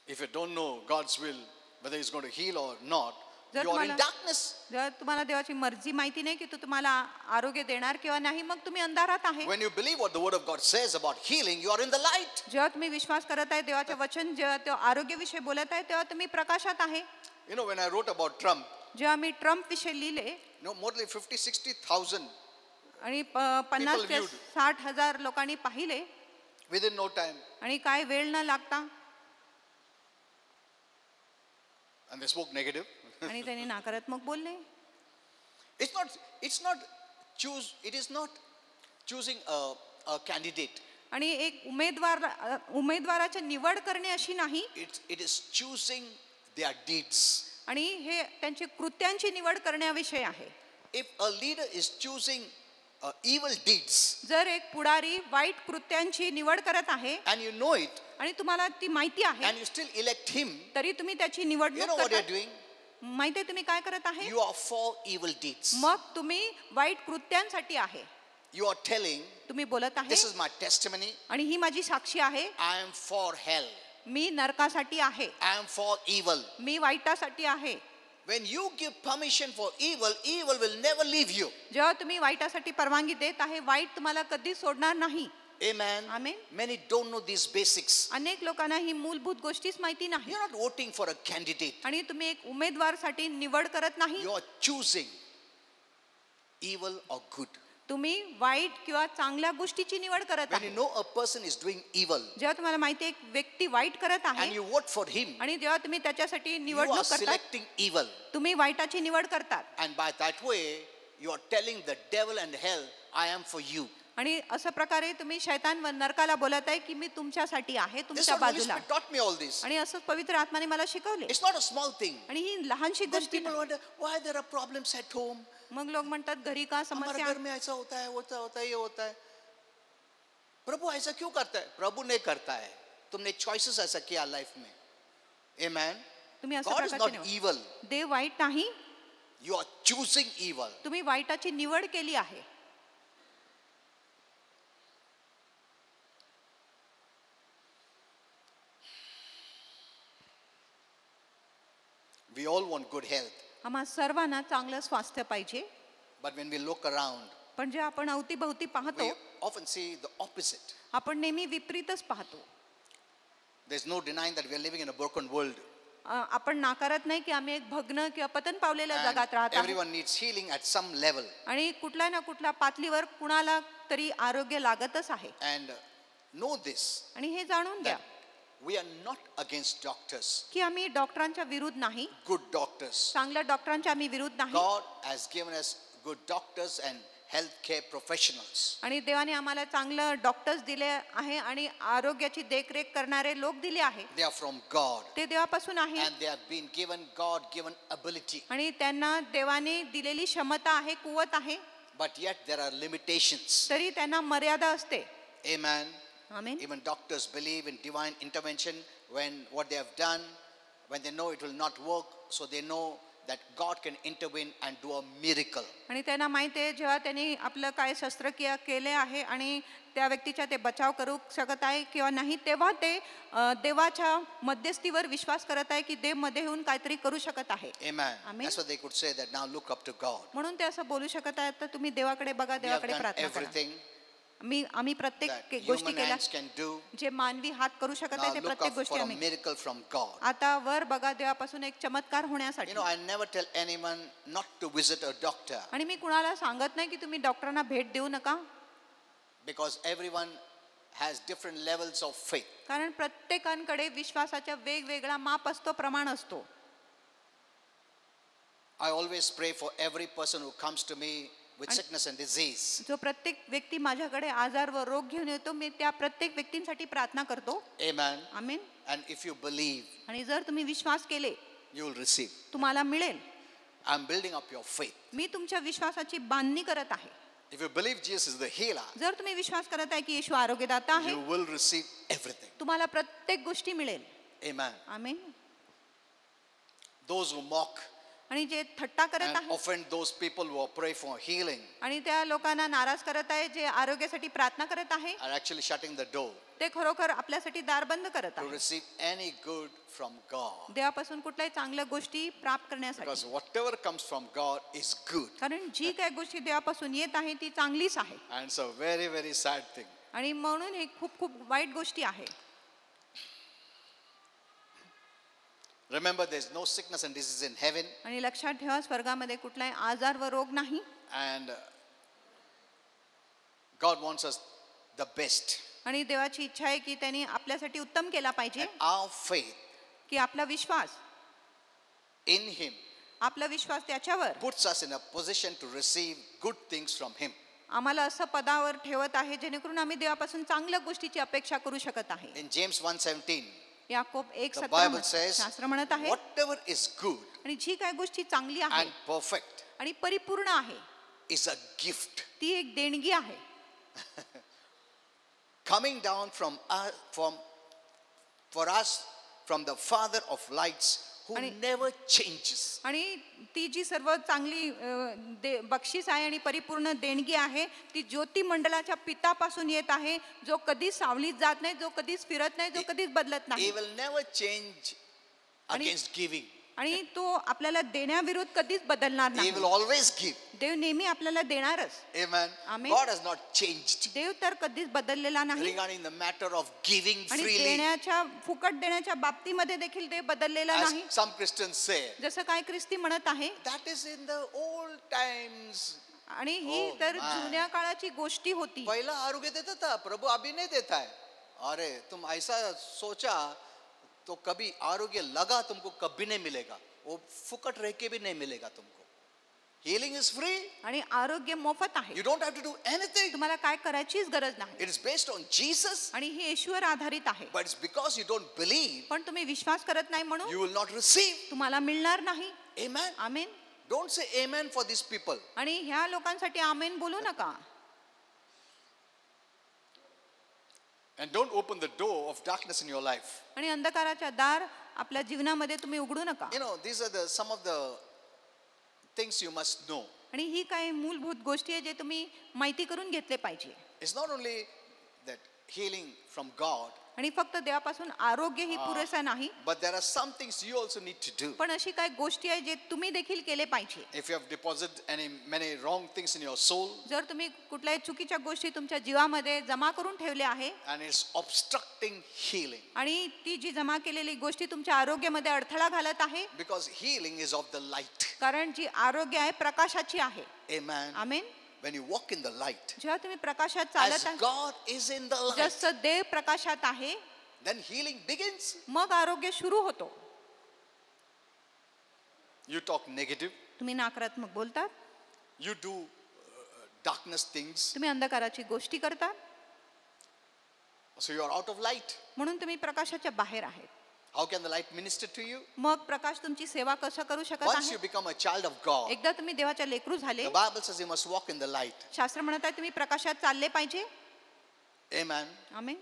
B: If you don't know God's will, whether He's going to heal or not,
A: जर
B: you are in
A: तुम्हाला-
B: darkness.
A: जर तुम्हाला देवाची मर्जी माहिती नाही की तो तुम्हाला आरोग्य देणार किंवा नाही, मग तुम्ही अंधारात आहे.
B: When you believe what the Word of God says about healing, you are in the light.
A: जेव्हा तुम्ही विश्वास करत आहे देवाचे वचन, जेव्हा तो आरोग्याविषयी बोलत आहे तेव्हा तुम्ही प्रकाशात आहे.
B: You know, when I wrote about Trump,
A: जेव्हा मी ट्रम्प विषयी लिहिले
B: more than 50,000-60,000
A: आणि 50 ते
B: viewed.
A: 60,000 लोकांनी पाहिले
B: within no time,
A: आणि काय वेळ न लागता
B: and they spoke negative.
A: आणि त्यांनी नकारात्मक बोलले.
B: It is not choosing a candidate.
A: आणि एक उमेदवाराची निवड करणे अशी नाही,
B: It is choosing their deeds.
A: आणि हे त्यांची कृत्यांची निवड करण्याविषयी आहे.
B: If a leader is choosing evil deeds
A: जर एक पुढारी वाईट कृत्यांची निवड करत आहे
B: and you know it
A: आणि तुम्हाला ती माहिती आहे
B: and you still elect him,
A: तरी तुम्ही त्याची
B: you
A: निवडणूक
B: know what you're
A: करता.
B: doing?
A: माहिती आहे तुम्ही काय करत आहे?
B: You are for evil deeds.
A: मग तुम्ही वाईट कृत्यांसाठी आहे.
B: You are telling,
A: तुम्ही बोलत आहे
B: this is my testimony.
A: आणि ही माझी साक्षी आहे.
B: I am for hell.
A: मी नरकासाठी आहे,
B: I am for evil.
A: मी वाईटासाठी आहे.
B: When you give permission for evil, evil will never leave you.
A: जेव्हा तुम्ही वाईटासाठी परवानगी देत आहे, वाईट तुम्हाला कधी सोडणार नाही.
B: Amen.
A: Amen.
B: Many don't know these basics.
A: अनेक लोकांना ही मूलभूत गोष्टीच माहिती नाही.
B: You're not voting for a candidate.
A: आणि तुम्ही एक उमेदवारसाठी निवड करत नाही,
B: You are choosing evil or good.
A: तुम्ही वाईट किंवा चांगल्या गोष्टीची निवड करत
B: When you
A: आहे.
B: know a person is doing evil
A: जेव्हा तुम्हाला माहिती आहे एक व्यक्ती वाईट करत
B: and
A: आहे
B: you vote for him,
A: आणि जेव्हा तुम्ही त्याच्यासाठी
B: you are
A: निवडणूक करतात,
B: selecting evil.
A: तुम्ही वाईटाची निवड करतात.
B: And by that way, you are telling the devil and hell, I am for you.
A: आणि अशा प्रकारे तुम्ही शैतान व नरकाला बोलत आहे की मी तुमच्यासाठी आहे,
B: This is
A: तुमच्या
B: what Holy
A: बाजूला.
B: Spirit taught me all this.
A: आणि असंच पवित्र आत्माने मला शिकवले.
B: It's not a small thing.
A: आणि ही लहानशी
B: Then
A: गोष्ट
B: people wonder why there are problems at home.
A: मग लोक म्हणतात घरी का
B: हमारे
A: समस्या
B: घर में ऐसा होता है, होता है, ये होता है. प्रभु ऐसा क्यों करता है? प्रभु नहीं करता है. तुमने choices ऐसा किया लाइफ में. Amen.
A: तुम्ही अशा
B: God is
A: प्रकारचे
B: not
A: निवड.
B: evil.
A: देव वाईट नाही,
B: You are choosing evil.
A: तुम्ही वाईटाची निवड केली आहे.
B: We all want good health.
A: आम्हा सर्वांना चांगलं स्वास्थ्य पाहिजे.
B: But when we look around,
A: पण जे आपण अवतीभवती पाहतो,
B: we often see the opposite.
A: आपण नेहमी विपरीतच पाहतो.
B: There's no denying that we are living in a broken world.
A: आपण नाकारत नाही की आम्ही एक भग्न किंवा पतन पावलेल्या
B: And
A: जगात राहत आहोत.
B: everyone needs healing at some level.
A: आणि कुठल्या ना कुठल्या पातळीवर कुणाला तरी आरोग्य लागतच आहे.
B: And know this,
A: आणि हे जाणून घ्या
B: that we are not against doctors,
A: की आम्ही डॉक्टरांच्या विरुद्ध नाही,
B: good doctors.
A: चांगल्या डॉक्टरांच्या आम्ही विरुद्ध नाही.
B: God has given us good doctors and healthcare professionals.
A: आणि देवाने आम्हाला चांगलं डॉक्टर्स दिले आहे आणि आरोग्याची देखरेख करणारे लोक दिले आहे.
B: They are from God.
A: ते देवापासून आहे
B: And they have been given God-given ability.
A: आणि त्यांना देवाने दिलेली क्षमता आहे, कुवत आहे.
B: But yet there are limitations.
A: तरी त्यांना मर्यादा असते.
B: Amen.
A: Amen.
B: Even doctors believe in divine intervention when what they have done, when they know it will not work, so they know that God can intervene and do a miracle.
A: आणि त्यांना माहिती आहे जेव्हा त्यांनी आपलं काय शस्त्रक्रिया केले आहे आणि त्या व्यक्तीचा ते बचाव करू शकत आहे किंवा नाही, तेव्हा ते देवाच्या मध्यस्थीवर विश्वास करत आहे की देव मध्ये येऊन काहीतरी करू शकत आहे.
B: Amen.
A: Amen.
B: That's what they could say, that now look up to God.
A: म्हणून ते असं बोलू शकत आहेत तर तुम्ही देवाकडे बघा,
B: We have
A: देवाकडे
B: done
A: प्रार्थना करा.
B: everything
A: आम्ही प्रत्येक
B: that
A: गोष्टी
B: human
A: केल्या,
B: hands can do.
A: जे मानवी हात करू शकत
B: Now
A: आहे ते
B: look
A: प्रत्येक
B: up
A: गोष्टी
B: for a
A: आम्ही.
B: miracle from God.
A: आता वर बघा देवापासून एक चमत्कार होण्यासाठी.
B: You know, I never tell anyone not to visit a doctor,
A: आणि मी कुणाला सांगत नाही की तुम्ही डॉक्टरांना भेट देऊ नका,
B: because everyone has different levels of faith.
A: कारण प्रत्येकांकडे विश्वासाचा वेगवेगळा माप असतो, प्रमाण असतो.
B: I always pray for every person who comes to me with sickness and disease.
A: जो प्रत्येक व्यक्ती माझ्याकडे आजार व रोग घेऊन येतो, मी त्या प्रत्येक व्यक्तींसाठी प्रार्थना करतो.
B: Amen.
A: Amen.
B: And if you believe,
A: आणि जर तुम्ही विश्वास केले
B: you will receive.
A: तुम्हाला मिळेल.
B: I'm building up your faith.
A: मी तुमच्या विश्वासाची बांधणी करत आहे.
B: If you believe Jesus is the healer,
A: जर तुम्ही विश्वास करत आहे की येशू आरोग्यदाता आहे,
B: you will receive everything.
A: तुम्हाला प्रत्येक गोष्टी मिळेल.
B: Amen.
A: Amen.
B: Those who mock
A: आणि जे थट्टा करत
B: and
A: आहे
B: offend those people who are praying for healing
A: आणि त्या लोकांना नाराज करत आहे, जे आरोग्यासाठी प्रार्थना करत आहे,
B: are actually shutting the door
A: ते खरोखर आपल्यासाठी दार बंद करत
B: to
A: आहे
B: receive any good from God.
A: देवापासून कुठल्याही चांगल्या गोष्टी प्राप्त
B: Because
A: करण्यासाठी.
B: whatever comes from God is good.
A: कारण जी काही गोष्टी देवापासून येत आहे ती चांगलीच आहे.
B: And it's a very, very sad thing.
A: आणि म्हणून हे खूप खूप वाईट गोष्टी आहे.
B: Remember, there's no sickness and disease in heaven.
A: आणि लक्षात ठेवा स्वर्गामध्ये कुठलाही आजार व रोग नाही.
B: And God wants us the best.
A: आणि देवाची इच्छा आहे की त्यांनी आपल्यासाठी उत्तम केला पाहिजे.
B: And our faith
A: की आपला विश्वास
B: in Him
A: आपला विश्वास त्याच्यावर
B: puts us in a position to receive good things from Him.
A: आम्हाला असं पदावर ठेवत आहे जेणेकरून आम्ही देवापासून चांगल्या गोष्टीची अपेक्षा करू शकत आहे.
B: In James 1:17,
A: Yakob
B: the
A: 1:17
B: Bible says,
A: शास्त्र म्हणत आहे
B: whatever is good
A: आणि जी काय गोष्टी चांगली आहे
B: and perfect
A: आणि परिपूर्ण आहे
B: is a gift
A: ती एक देणगी आहे.
B: coming down for us from the Father of lights, who
A: आणि-
B: never changes.
A: आणि ती जी सर्व चांगली बक्षीस आहे आणि परिपूर्ण देणगी आहे ती ज्योती मंडळाच्या पितापासून येत आहे, जो कधीच सावलीत जात नाही, जो कधीच फिरत नाही, जो कधीच बदलत
B: He
A: नाही.
B: will never change against giving.
A: आणि तो आपल्याला देण्याविरुद्ध कधीच बदलणार
B: He
A: नाही.
B: will always give.
A: देव नेहमी आपल्याला देणारच.
B: Amen.
A: Amen.
B: God has not changed
A: देव तर कधीच बदललेला नाही.
B: regarding the matter of giving
A: आणि
B: freely.
A: देण्याच्या फुकट देण्याच्या बाबतीमध्ये देखील देव बदललेला
B: As
A: नाही.
B: some Christians say,
A: जसं काय ख्रिस्ती म्हणत आहे,
B: that is in the old times.
A: आणि ही
B: Oh
A: तर
B: my.
A: जुन्या काळाची गोष्टी होती.
B: पहला आरोग्य देता था, प्रभु अभी नहीं देता है. अरे तुम ऐसा सोचा तो कभी आरोग्य लगा तुमको कभी नहीं मिलेगा, वो फुकट रह के भी नहीं मिलेगा तुमको. Healing is free.
A: आणि आरोग्य मोफत आहे.
B: You don't have to do anything.
A: तुम्हाला काय करायचीच गरज नाही.
B: It is based on Jesus,
A: आणि हे येशूवर आधारित आहे.
B: but it's because you don't believe,
A: पण तुम्ही विश्वास करत नाही म्हणून
B: you will not receive.
A: तुम्हाला मिळणार नाही.
B: Amen.
A: Amen.
B: Don't say amen for these people.
A: आणि ह्या लोकांसाठी आमेन बोलू नका.
B: And don't open the door of darkness in your life.
A: आणि अंधकाराच्या दार आपल्या जीवनामध्ये तुम्ही उघडू नका.
B: You know, these are some of the things you must know.
A: आणि ही काही मूलभूत गोष्टी आहे जे तुम्ही माहिती करून घेतले पाहिजे.
B: It's not only that healing from God,
A: आणि फक्त देवापासून आरोग्य ही पुरेसा नाही,
B: but there are some things you also need to do.
A: पण अशी काही गोष्टी आहे जे तुम्ही देखील केले पाहिजे.
B: If you have deposited many wrong things in your soul,
A: जर तुम्ही कुठल्याही चुकीच्या गोष्टी तुमच्या जीवामध्ये जमा करून ठेवल्या आहे
B: and it's obstructing healing,
A: आणि ती जी जमा केलेली गोष्टी तुमच्या आरोग्यामध्ये अडथळा घालत आहे,
B: because healing is of the light.
A: कारण जी आरोग्य आहे प्रकाशाची आहे.
B: Amen.
A: Amen.
B: When you walk in the light,
A: जेव्हा तुम्ही प्रकाशात
B: as
A: चालत आहे,
B: God is in the light,
A: जसं देव प्रकाशात आहे,
B: then healing begins.
A: मग आरोग्य सुरू होतो.
B: You talk negative,
A: तुम्ही नकारात्मक बोलतात,
B: you do darkness things,
A: तुम्ही अंधकाराची गोष्टी करता,
B: so you are out of light.
A: म्हणून तुम्ही प्रकाशाच्या बाहेर आहेत.
B: How can the light minister to you?
A: मग प्रकाश तुमची सेवा कसं करू शकत
B: Once
A: आहे?
B: you become a child of God,
A: एकदा तुम्ही देवाच्या लेकरू झाले,
B: the Bible says you must walk in the light.
A: शास्त्र म्हणत आहे तुम्ही प्रकाशात चालले पाहिजे.
B: Amen.
A: Amen.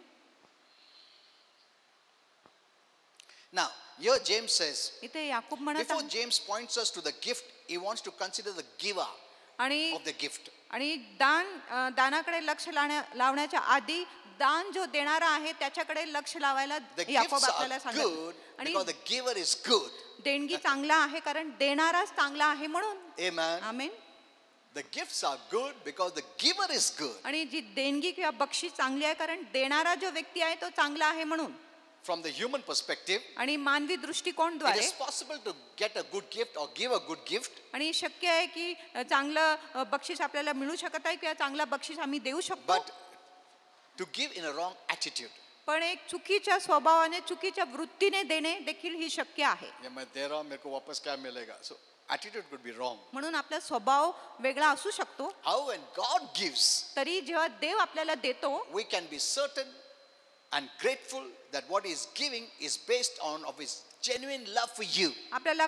B: Now, here James says,
A: इथे याकूब म्हणत
B: before
A: आहे,
B: James points us to the gift, he wants to consider the giver
A: आणि
B: of the gift.
A: आणि दानाकडे लक्ष लावण्याच्या आधी दान जो देणारा आहे त्याच्याकडे लक्ष लावायला
B: The
A: याकूब
B: gifts
A: आपल्याला
B: are
A: सांगतो.
B: good
A: आणि
B: because the giver is good.
A: देणगी चांगला आहे कारण देणाराच चांगला आहे म्हणून.
B: Amen.
A: Amen.
B: The gifts are good because the giver is good.
A: आणि जी देणगी किंवा बक्षीस चांगली आहे कारण देणारा जो व्यक्ती आहे तो चांगला आहे म्हणून.
B: From the human perspective,
A: आणि मानवी
B: it
A: दृष्टिकोनद्वारे
B: is possible to get a good gift or give a good gift,
A: आणि शक्य आहे की चांगलं बक्षीस आपल्याला मिळू शकत आहे किंवा चांगला बक्षीस आम्ही देऊ शकतो,
B: but to give in a wrong attitude.
A: पण एक चुकीच्या स्वभावाने चुकीच्या वृत्तीने देणे देखील ही शक्य आहे.
B: या मैं दे रहा हूं, मेरे को वापस क्या मिलेगा? So attitude could be wrong.
A: म्हणून आपला स्वभाव वेगळा असू शकतो.
B: How when God gives,
A: तरी जेव्हा देव आपल्याला देतो
B: we can be certain and grateful that what he is giving is based on of his genuine love for you.
A: आपल्याला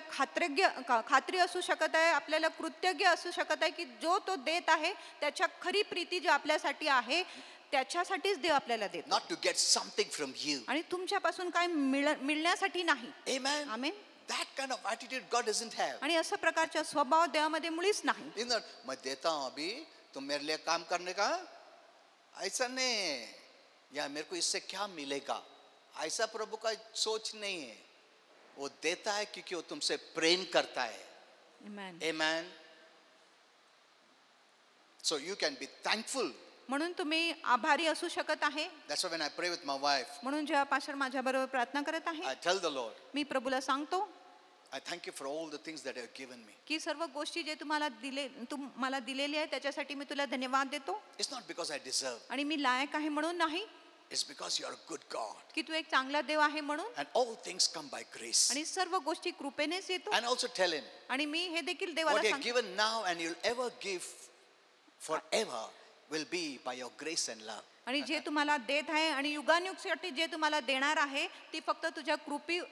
A: खात्री असू शकत आहे, आपल्याला कृतज्ञ असू शकत आहे की जो तो देत आहे त्याच्या खरी प्रीती जी आपल्यासाठी आहे त्याच्यासाठीच देव आपल्याला देतो,
B: Not to get something from you.
A: आणि तुमच्यापासून काय मिळण्यासाठी नाही.
B: Amen.
A: Amen.
B: That kind of attitude God doesn't have.
A: आणि अशा प्रकारचा स्वभाव देवामध्ये मुळीच नाही.
B: Isn't that, मैं देता हूं अभी तुम मेरे लिए काम करने का, ऐसा नहीं, या मेरे को इससे क्या मिलेगा, ऐसा प्रभु का सोच नहीं है. वो देता है क्योंकि वो तुमसे प्रेम करता है.
A: Amen.
B: Amen. So you can be thankful.
A: म्हणून तुम्ही आभारी असू शकत आहे.
B: That's why when I pray with my wife,
A: म्हणून जेव्हा पास्टर माझ्या बरोबर प्रार्थना करत आहे,
B: I tell the Lord,
A: मी प्रभूला सांगतो
B: I thank you for all the things that you have given me.
A: की सर्व गोष्टी जे तू मला दिलेली आहे त्याच्यासाठी मी तुला धन्यवाद देतो.
B: It's not because I deserve.
A: आणि मी लायक आहे म्हणून नाही,
B: It's because you are a good God.
A: की तू एक चांगला देव आहे म्हणून.
B: And all things come by grace.
A: आणि सर्व गोष्टी कृपेनेच येतो.
B: And also tell him,
A: आणि मी हे देखील
B: what
A: देवाला
B: you have
A: सांगतो
B: given now and you'll ever give forever will be by your grace and love.
A: आणि जे तुम्हाला देत आहे आणि युगानुयुगसाठी जे तुम्हाला देणार आहे ती फक्त तुझ्या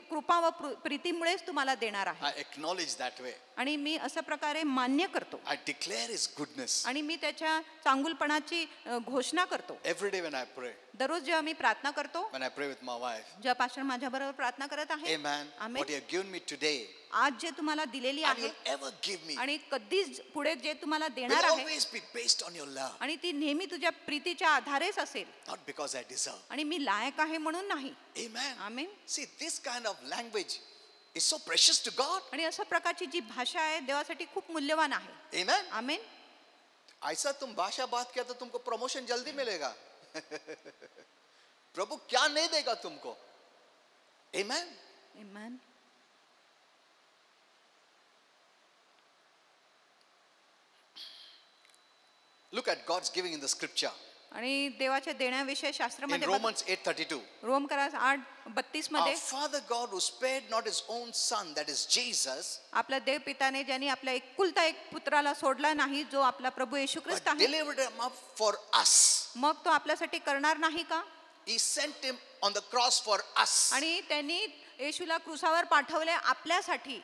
A: कृपा व प्रीतीमुळेच तुम्हाला देणार आहे.
B: I acknowledge that way.
A: आणि मी अशा प्रकारे मान्य करतो
B: I declare his goodness.
A: आणि मी त्याच्या चांगुलपणाची घोषणा करतो.
B: Every day when I pray,
A: दररोज जेव्हा मी प्रार्थना करतो,
B: when I pray with my wife,
A: जेव्हा पास्टर माझ्या बरोबर प्रार्थना करत आहे,
B: Amen,
A: amen.
B: what you have given me today
A: आज जे तुम्हाला दिलेली
B: and
A: आहे
B: you'll ever give me
A: आणि कधीच पुढे जे तुम्हाला
B: will
A: देणार आहे
B: always be based on your love,
A: आणि ती नेहमी तुझ्या प्रीतीच्या आधारेच असेल
B: not because I deserve.
A: आणि मी लायक आहे म्हणून नाही.
B: Amen.
A: Amen.
B: See, this kind of language is so precious to God.
A: आणि अशा प्रकारची जी भाषा आहे देवासाठी खूप मूल्यवान आहे.
B: Amen.
A: आमेन.
B: ऐसा तुम भाषा बात किया तो तुमको प्रमोशन जल्दी मिलेगा. प्रभु क्या नहीं देगा तुमको. Amen.
A: Amen.
B: Look at God's giving in the scripture.
A: आणि देवाच्या देण्याविषयी
B: In
A: शास्त्रामध्ये
B: Romans 8:32.
A: रोम करा 8:32
B: Our
A: मध्ये
B: Father God who spared not his own son, that is Jesus,
A: आपल्या देव पिताने ज्यांनी आपल्या एकुलता एक पुत्राला सोडला नाही, जो आपला प्रभू येशू
B: but
A: ख्रिस्त आहे,
B: delivered him up for us.
A: मग तो आपल्यासाठी करणार नाही का?
B: He sent him on the cross for us.
A: आणि त्यांनी येशूला क्रुसावर पाठवले आपल्यासाठी,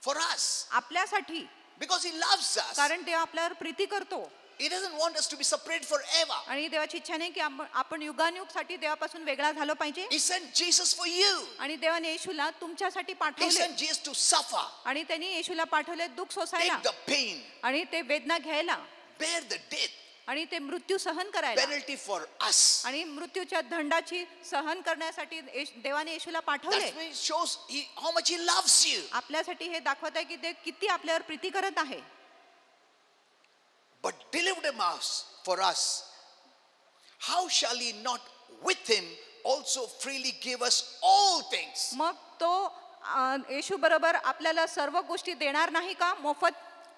B: For us.
A: आपल्यासाठी,
B: Because he loves us.
A: कारण देव आपल्यावर प्रीती करतो.
B: He doesn't want us to be separate forever.
A: आणि देवाची इच्छा नाही की आपण युगानुयुगसाठी देवापासून वेगळा झालो पाहिजे.
B: He sent Jesus for you.
A: आणि देवाने येशूला तुमच्यासाठी
B: He
A: पाठवले
B: sent Jesus to suffer,
A: आणि त्यांनी येशूला पाठवले दुःख सोसायला
B: take the pain,
A: आणि ते वेदना घ्यायला
B: bear the death,
A: आणि ते मृत्यू सहन करायला
B: penalty for us.
A: आणि मृत्यूच्या दंडाची सहन करण्यासाठी देवाने येशूला पाठवले.
B: That's why it shows how much he loves you.
A: आपल्यासाठी हे दाखवत आहे की देव किती आपल्यावर प्रीती करत आहे.
B: But delivered him us for us. How shall he not with him also freely give us all things?
A: मग तो येशू बरोबर आपल्याला सर्व गोष्टी देणार नाही का मोफत?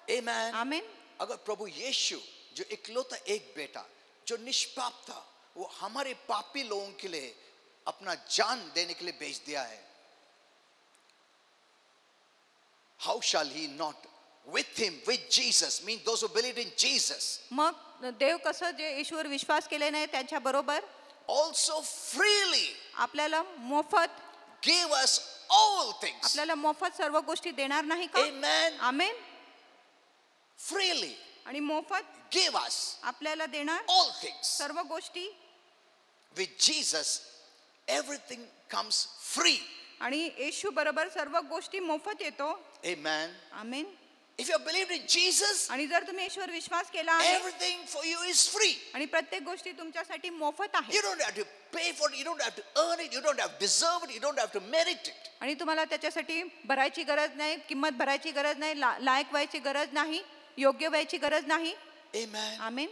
B: Amen.
A: आमेन.
B: अगर प्रभु यीशु जो इकलौता एक बेटा जो निष्पाप था, वो हमारे पापी लोगों के लिए अपना जान देने के लिए बेच दिया है, how shall he not with him, with Jesus, means those who believed in Jesus,
A: मग देव कसं जे येशूवर विश्वास केले नाही त्यांच्या बरोबर
B: also freely
A: आपल्याला मोफत
B: give us all things.
A: आपल्याला मोफत सर्व गोष्टी देणार नाही का?
B: Amen.
A: आमेन.
B: Freely
A: आणि मोफत
B: give us
A: आपल्याला देणार
B: all things.
A: सर्व गोष्टी.
B: With Jesus, everything comes free.
A: आणि येशू बरोबर सर्व गोष्टी मोफत येतो.
B: Amen.
A: Amen.
B: If you have believed in Jesus,
A: आणि जर तुम्ही येशूवर विश्वास केला आहे
B: everything for you is free.
A: आणि प्रत्येक गोष्टी तुमच्यासाठी मोफत आहे
B: You don't have to pay for it, you don't have to earn it, you don't have to deserve it, you don't have to merit it.
A: आणि तुम्हाला त्याच्यासाठी भरायची गरज नाही, किंमत भरायची गरज नाही, लायक व्हायची गरज नाही, योग्य व्हायची गरज नाही.
B: Amen.
A: Amen.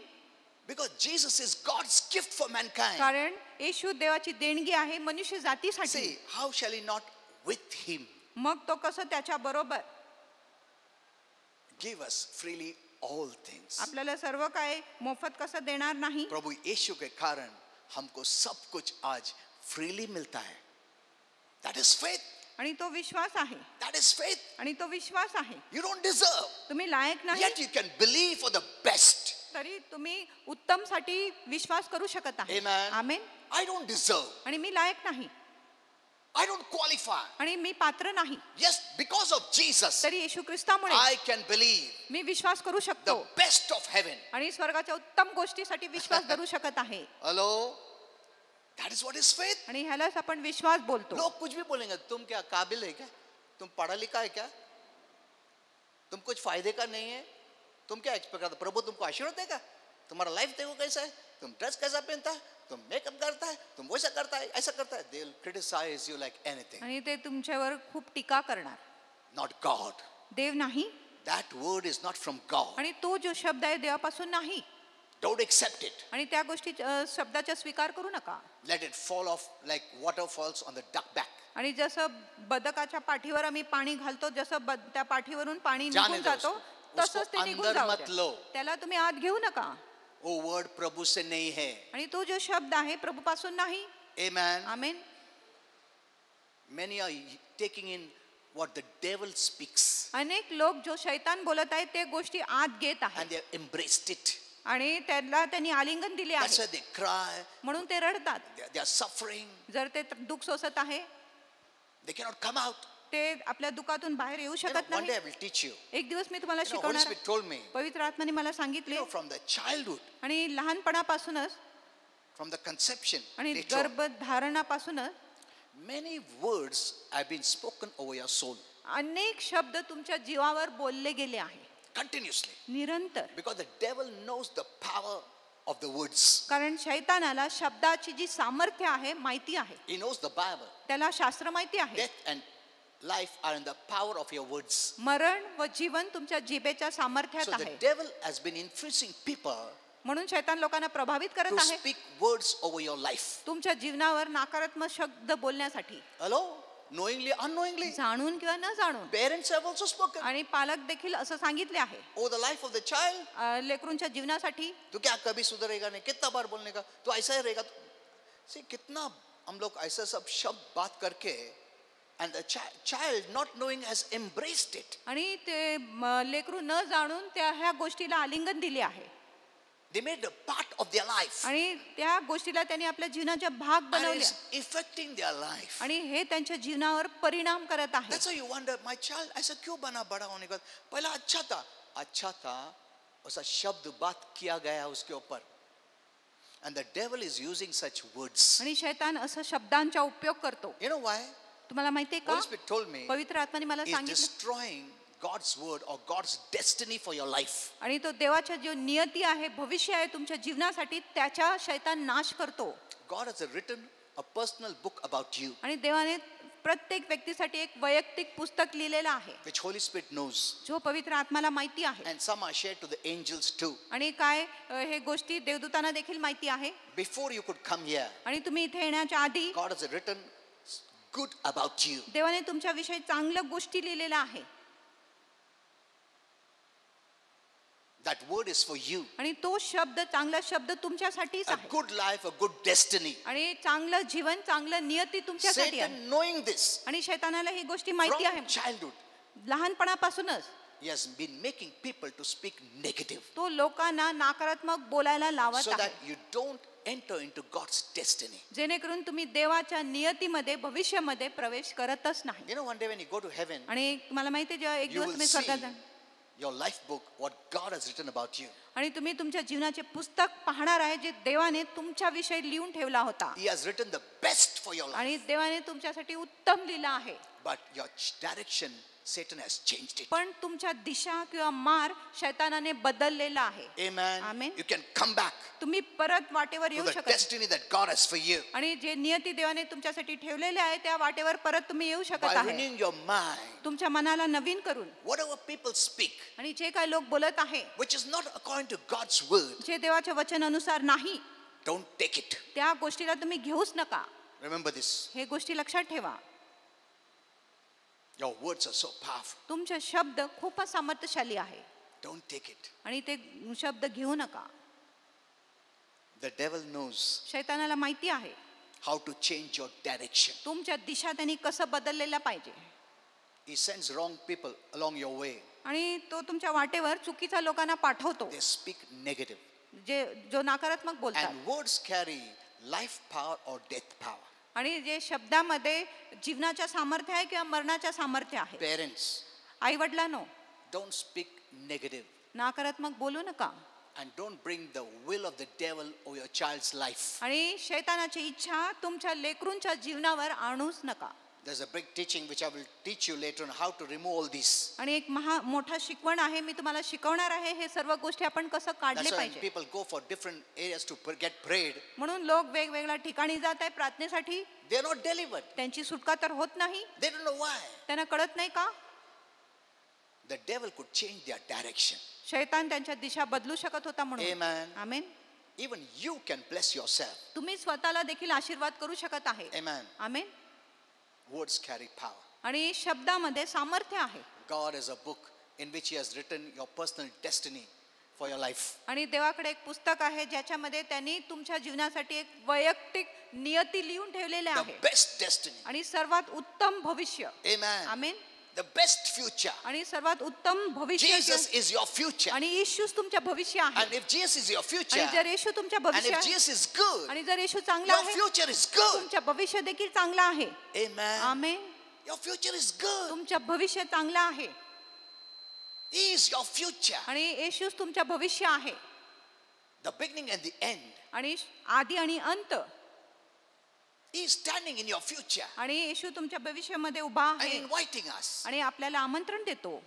B: Because Jesus is God's gift for mankind.
A: कारण येशू देवाची देणगी आहे मनुष्य जातीसाठी.
B: See, how shall he not with him
A: मग तो कसं त्याच्या बरोबर
B: give us freely all things?
A: आपल्याला सर्व काय मोफत कसं देणार नाही?
B: प्रभु यीशु के कारण हमको सब कुछ आज freely मिलता है. That is faith.
A: आणि तो विश्वास आहे.
B: That is faith.
A: आणि तो विश्वास आहे.
B: You don't deserve,
A: तुम्ही लायक नाही,
B: yet you can believe for the best.
A: तरी तुम्ही उत्तम साठी विश्वास करू शकत आहे.
B: Amen.
A: Amen.
B: I don't deserve,
A: आणि मी लायक नाही
B: I don't qualify.
A: आणि मी पात्र नाही,
B: Yes, because of Jesus,
A: तरी येशू ख्रिस्तामुळे
B: I can believe
A: मी विश्वास करू
B: the
A: शकतो
B: best of heaven.
A: आणि स्वर्गाच्या उत्तम गोष्टीसाठी विश्वास धरू शकत आहे.
B: Hello? That is what is faith.
A: आणि ह्यालाच आपण विश्वास बोलतो.
B: लोग कुछ भी बोलेंगे, तुम क्या काबिल है क्या, तुम पढ़ा लिखा है क्या, तुम कुछ फायदे का नहीं है, तुम क्या एक्सपेक्ट करते, प्रभु तुमको आशीर्वाद देगा, तुम्हारा लाइफ देखो कैसा है, तुम ड्रेस कैसा पहनता है, तुम मेकअप करता है, तुम वैसा करता है, ऐसा करता है. They will criticize you like anything.
A: आणि ते तुमच्यावर खूप टीका करणार.
B: Not God.
A: देव नाही
B: That word is not from God.
A: आणि तो जो शब्द आहे देवापासून नाही.
B: Don't accept it.
A: आणि त्या गोष्टी शब्दाचा स्वीकार करू नका.
B: Let it fall off like water falls on the duck back.
A: आणि जसं बदकाच्या पाठीवर आम्ही पाणी घालतो, जसं त्या पाठीवरून पाणी
B: जाने
A: निघून
B: दो
A: जातो
B: उसको.
A: तसंच ते
B: उसको
A: निघून
B: अंदर
A: जाऊ
B: मत
A: द्या.
B: लो.
A: त्याला तुम्ही आत घेऊ नका.
B: वो word प्रभु से नहीं है.
A: आणि तो जो शब्द आहे प्रभूपासून नाही.
B: Amen.
A: Amen.
B: Many are taking in what the devil speaks
A: अनेक लोक जो शैतान बोलत आहे ते गोष्टी आत घेत
B: and
A: आहेत
B: they have embraced it.
A: आणि त्याला त्यांनी आलिंगन दिले
B: That's
A: आहे
B: why they cry,
A: म्हणून ते रडतात.
B: they are suffering,
A: जर ते दुःख सोसत आहे
B: they cannot come out.
A: ते आपल्या दुःखातून बाहेर येऊ
B: You know,
A: शकत
B: one day I
A: नाही.
B: will teach you.
A: एक दिवस मी तुम्हाला
B: Holy
A: शिकवणार.
B: Spirit told me,
A: पवित्र आत्म्याने मला सांगितले
B: from the childhood,
A: आणि लहानपणापासूनच
B: from the conception,
A: आणि
B: later on,
A: गर्भधारणापासूनच
B: many words have been spoken over your soul
A: अनेक शब्द तुमच्या जीवावर बोलले गेले आहे
B: continuously.
A: निरंतर.
B: Because the devil knows the power of the words.
A: कारण शैतानाला शब्दाची जी सामर्थ्य आहे माहिती आहे.
B: He knows the Bible.
A: त्याला शास्त्र माहिती आहे.
B: Death and life are in the power of your words.
A: मरण व जीवन तुमच्या जिभेच्या सामर्थ्यात
B: So the
A: आहे.
B: devil has been influencing people
A: म्हणून शैतान लोकांना प्रभावित करत
B: to
A: आहे
B: speak words over your life.
A: तुमच्या जीवनावर नकारात्मक शब्द बोलण्यासाठी.
B: Hello? knowingly, unknowingly.
A: जाणून किंवा न जाणून.
B: Parents have also spoken.
A: आणि पालक देखील असं सांगितले आहे
B: Oh, the life of the child.
A: लेकरूंच्या जीवनासाठी.
B: तू क्या कभी सुधरेगा नहीं, कितना बार बोलने का, तू ऐसा ही रहेगा. See, कितना हम लोग ऐसा सब शब्द बात करके, and the child not knowing has embraced it.
A: आणि ते लेकरू न जाणून त्या ह्या गोष्टीला आलिंगन दिले आहे.
B: They made a part of their life.
A: आणि त्या गोष्टीला त्यांनी आपल्या जीवनाचा भाग
B: And
A: बनवले
B: it's affecting their life.
A: आणि हे त्यांच्या जीवनावर परिणाम करत आहे.
B: That's why you wonder, my child ऐसा क्यों बना बड़ा होने के बाद? पहला अच्छा था, ऐसा शब्द बात किया गया उसके ऊपर. And the devil is using such words.
A: आणि शैतान असं शब्दांचा उपयोग करतो.
B: You know why?
A: तुम्हाला माहितीये का?
B: Holy Spirit told me,
A: पवित्र आत्म्याने मला
B: is
A: सांगितलं
B: destroying God's word or God's destiny for your life.
A: आणि तो देवाच्या जो नियती आहे, भविष्य आहे तुमच्या जीवनासाठी, त्याचा शैतान नाश करतो.
B: God has written a personal book about you,
A: आणि देवाने प्रत्येक व्यक्तीसाठी एक वैयक्तिक पुस्तक लिहिलेलं आहे,
B: which Holy Spirit knows.
A: जो पवित्र आत्म्याला माहिती आहे.
B: And some are shared to the angels too.
A: आणि काय हे गोष्टी देवदूतांना देखील माहिती आहे.
B: Before you could come here,
A: आणि तुम्ही इथे येण्याच्या आधी
B: God has written good about you.
A: देवाने तुमच्या विषयी चांगल्या गोष्टी लिहिलेल्या आहे.
B: That word is for you.
A: आणि तो शब्द, चांगला शब्द तुमच्यासाठीच
B: A
A: आहे.
B: good life, a good destiny.
A: आणि चांगलं जीवन, चांगलं नियती तुमच्यासाठी आहे.
B: Satan, knowing this
A: आणि शैतानाला ही गोष्टी माहिती आहे.
B: from childhood,
A: लहानपणापासूनच
B: he has been making people to speak negative,
A: तो लोकांना नकारात्मक बोलायला लावत
B: so
A: आहे,
B: that you don't enter into God's destiny.
A: जेणेकरून तुम्ही देवाच्या नियतीमध्ये, भविष्यामध्ये प्रवेश करतच नाही.
B: You know, one day when you go to heaven,
A: आणि मला माहिती आहे, जेव्हा एक
B: you
A: दिवस
B: will
A: तुम्ही
B: see
A: स्वर्गात जा
B: your life book, what God has written about you.
A: आणि तुम्ही तुमच्या जीवनाचे पुस्तक पाहणार आहे, जे देवाने तुमच्याविषयी लिहून ठेवला होता.
B: He has written the best for your life.
A: आणि देवाने तुमच्यासाठी उत्तम लिहिलं आहे.
B: But your direction, Satan has changed it.
A: पण तुमच्या दिशा किंवा मार्ग शैतानाने बदललेला आहे.
B: Amen.
A: Amen.
B: You can come back
A: तुम्ही परत वाटेवर
B: to
A: येऊ
B: the
A: शकता.
B: destiny that God has for you.
A: आणि जे नियती देवाने तुमच्यासाठी ठेवलेले आहे, त्या वाटेवर परत तुम्ही येऊ शकत
B: By
A: आहे.
B: renewing your mind,
A: तुमच्या मनाला नवीन करून.
B: whatever people speak,
A: आणि जे काही लोक बोलत आहे,
B: which is not according to God's word,
A: जे देवाच्या वचनानुसार नाही,
B: don't take it.
A: त्या गोष्टीला तुम्ही घेऊच नका.
B: Remember this.
A: हे गोष्टी लक्षात ठेवा.
B: Your words are so powerful.
A: तुमचे शब्द खूपच सामर्थ्यशाली आहे.
B: Don't take it.
A: आणि ते शब्द घेऊ नका.
B: The devil knows
A: शैतानाला माहिती आहे
B: how to change your direction.
A: तुमच्या दिशा त्यांनी कसं बदललेला पाहिजे.
B: He sends wrong people along your way.
A: आणि तो तुमच्या वाटेवर चुकीच्या लोकांना पाठवतो,
B: They speak negative.
A: जो नकारात्मक बोलतात.
B: And words carry life power or death power.
A: आणि जे शब्दामध्ये जीवनाच्या सामर्थ्य आहे किंवा मरणाच्या सामर्थ्य आहे.
B: Parents,
A: I वडिलांनो,
B: don't speak negative.
A: नकारात्मक बोलू नका.
B: And don't bring the will of the devil over your child's life.
A: आणि शैतानाची इच्छा तुमच्या लेकरूंच्या जीवनावर आणूच नका.
B: There's a big teaching which I will teach you later on how to remove all these.
A: आणि एक मोठा शिकवण आहे, मी तुम्हाला शिकवणार आहे हे सर्व गोष्टी आपण कसं काढले
B: That's why when
A: पाहिजे.
B: people go for different areas to get prayed,
A: म्हणून लोक वेगवेगळ्या ठिकाणी जात आहे प्रार्थनेसाठी,
B: they're not delivered.
A: त्यांची सुटका तर होत नाही.
B: They don't know why.
A: त्यांना कळत नाही का?
B: The devil could change their direction.
A: शैतान त्यांच्या दिशा बदलू शकत होता म्हणून.
B: Amen.
A: Amen.
B: Even you can bless yourself.
A: तुम्ही स्वतःला देखील आशीर्वाद करू शकत आहे.
B: Amen.
A: आमेन.
B: Words carry power.
A: आणि शब्दामध्ये सामर्थ्य आहे.
B: God has a book in which He has written your personal destiny for your life.
A: आणि देवाकडे एक पुस्तक आहे, ज्याच्यामध्ये त्यांनी तुमच्या जीवनासाठी एक वैयक्तिक नियती लिहून ठेवलेले
B: The
A: आहे.
B: best destiny.
A: आणि सर्वात उत्तम भविष्य.
B: Amen.
A: Amen.
B: The best future.
A: आणि सर्वात उत्तम भविष्य.
B: Jesus is your future.
A: आणि येशूच तुमच्या भविष्य आहे.
B: And if Jesus is your future,
A: आणि जर येशू तुमच्या
B: and
A: भविष्य
B: if
A: आहे,
B: Jesus is good,
A: आणि जर येशू चांगला
B: your
A: आहे,
B: future is good.
A: तुमच्या भविष्य देखील चांगला आहे.
B: Amen.
A: Amen.
B: Your future is good.
A: तुमच्या भविष्य चांगला आहे.
B: He is your future.
A: आणि येशूच तुमच्या भविष्य आहे.
B: The beginning and the end.
A: आणि आदी आणि अंत.
B: He is standing in your future
A: आणि येशू तुमच्या भविष्यामध्ये उभा
B: and
A: आहे
B: inviting us.
A: आणि आपल्याला आमंत्रण देतो.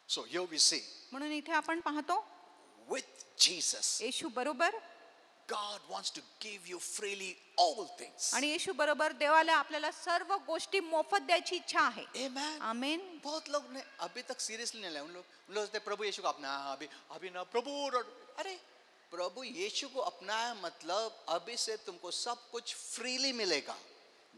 B: So here we see,
A: म्हणून इथे आपण पाहतो,
B: with Jesus,
A: येशू बरोबर,
B: God wants to give you freely all things.
A: आणि येशू बरोबर देवाला आपल्याला सर्व गोष्टी मोफत द्यायची इच्छा आहे.
B: Amen.
A: आमेन.
B: बहुत लोग ने अभी तक सीरियसली नहीं लिया. उन लोग प्रभु यीशु को अपना अभी ना प्रभु, अरे प्रभु यीशु को अपनाया मतलब अभी से तुमको सब कुछ फ्रीली मिलेगा.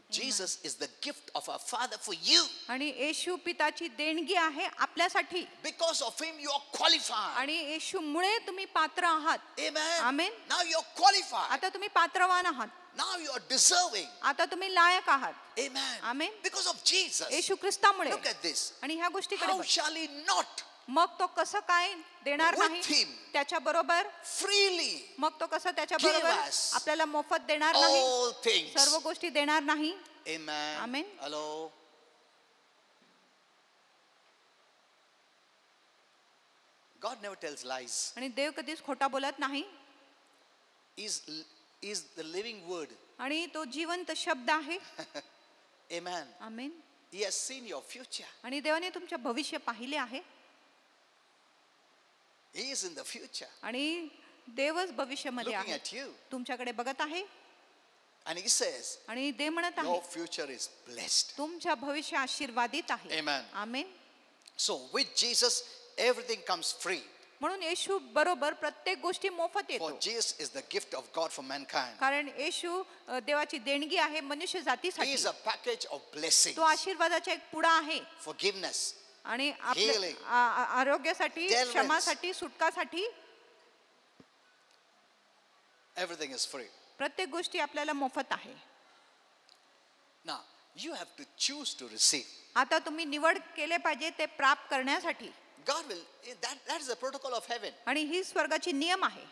B: Jesus is the gift of our Father for you.
A: आणि येशू पिताची देणगी आहे आपल्यासाठी.
B: Because of him you are qualified.
A: आणि येशूमुळे तुम्ही पात्र आहात.
B: Amen.
A: Amen.
B: Now you are qualified.
A: आता तुम्ही पात्रवान आहात.
B: Now you are deserving.
A: आता तुम्ही लायक आहात.
B: Amen.
A: Amen.
B: Because of Jesus.
A: Yeshu ख्रिस्तामुळे.
B: Look at this.
A: आणि ह्या गोष्टीकडे
B: How
A: बघा.
B: shall he not
A: मग तो कसं काय देणार
B: With
A: नाही
B: him.
A: त्याच्या बरोबर.
B: freely
A: मग तो कसं त्याच्या
B: Give
A: बरोबर
B: us
A: आपल्याला मोफत देणार नाही.
B: all things?
A: सर्व गोष्टी देणार नाही.
B: Amen.
A: Amen.
B: Hello. God never tells lies.
A: आणि देव कधीच खोटा बोलत नाही.
B: Is the living word.
A: आणि तो जिवंत शब्द आहे.
B: Amen.
A: Amen.
B: He has seen your future.
A: आणि देवाने तुमचे भविष्य पाहिले आहे.
B: He is in the future.
A: आणि देवच भविष्यामध्ये
B: Looking
A: आहे.
B: at you.
A: तुमच्याकडे बघत आहे.
B: And he says,
A: आणि देव म्हणत
B: your
A: आहे
B: future is blessed.
A: तुमच्या भविष्य आशीर्वादित आहे.
B: Amen.
A: Amen.
B: So with Jesus, everything comes free.
A: म्हणून येशू बरोबर प्रत्येक गोष्टी मोफत
B: For
A: येतो.
B: Jesus is the gift of God for mankind.
A: कारण येशू देवाची देणगी आहे मनुष्य
B: He
A: जातीसाठी.
B: is a package of blessings.
A: तो आशीर्वादाचा एक पुडा आहे.
B: Forgiveness.
A: आणि आपल्या
B: Healing.
A: आरोग्यासाठी,
B: Deliverance.
A: क्षमासाठी, सुटकासाठी
B: Everything is free.
A: प्रत्येक गोष्टी आपल्याला मोफत आहे.
B: Now, you have to choose to receive.
A: आता तुम्ही निवड केले पाहिजे ते प्राप्त करण्यासाठी.
B: God will, that is the protocol of heaven.
A: आणि ही स्वर्गाची नियम आहे.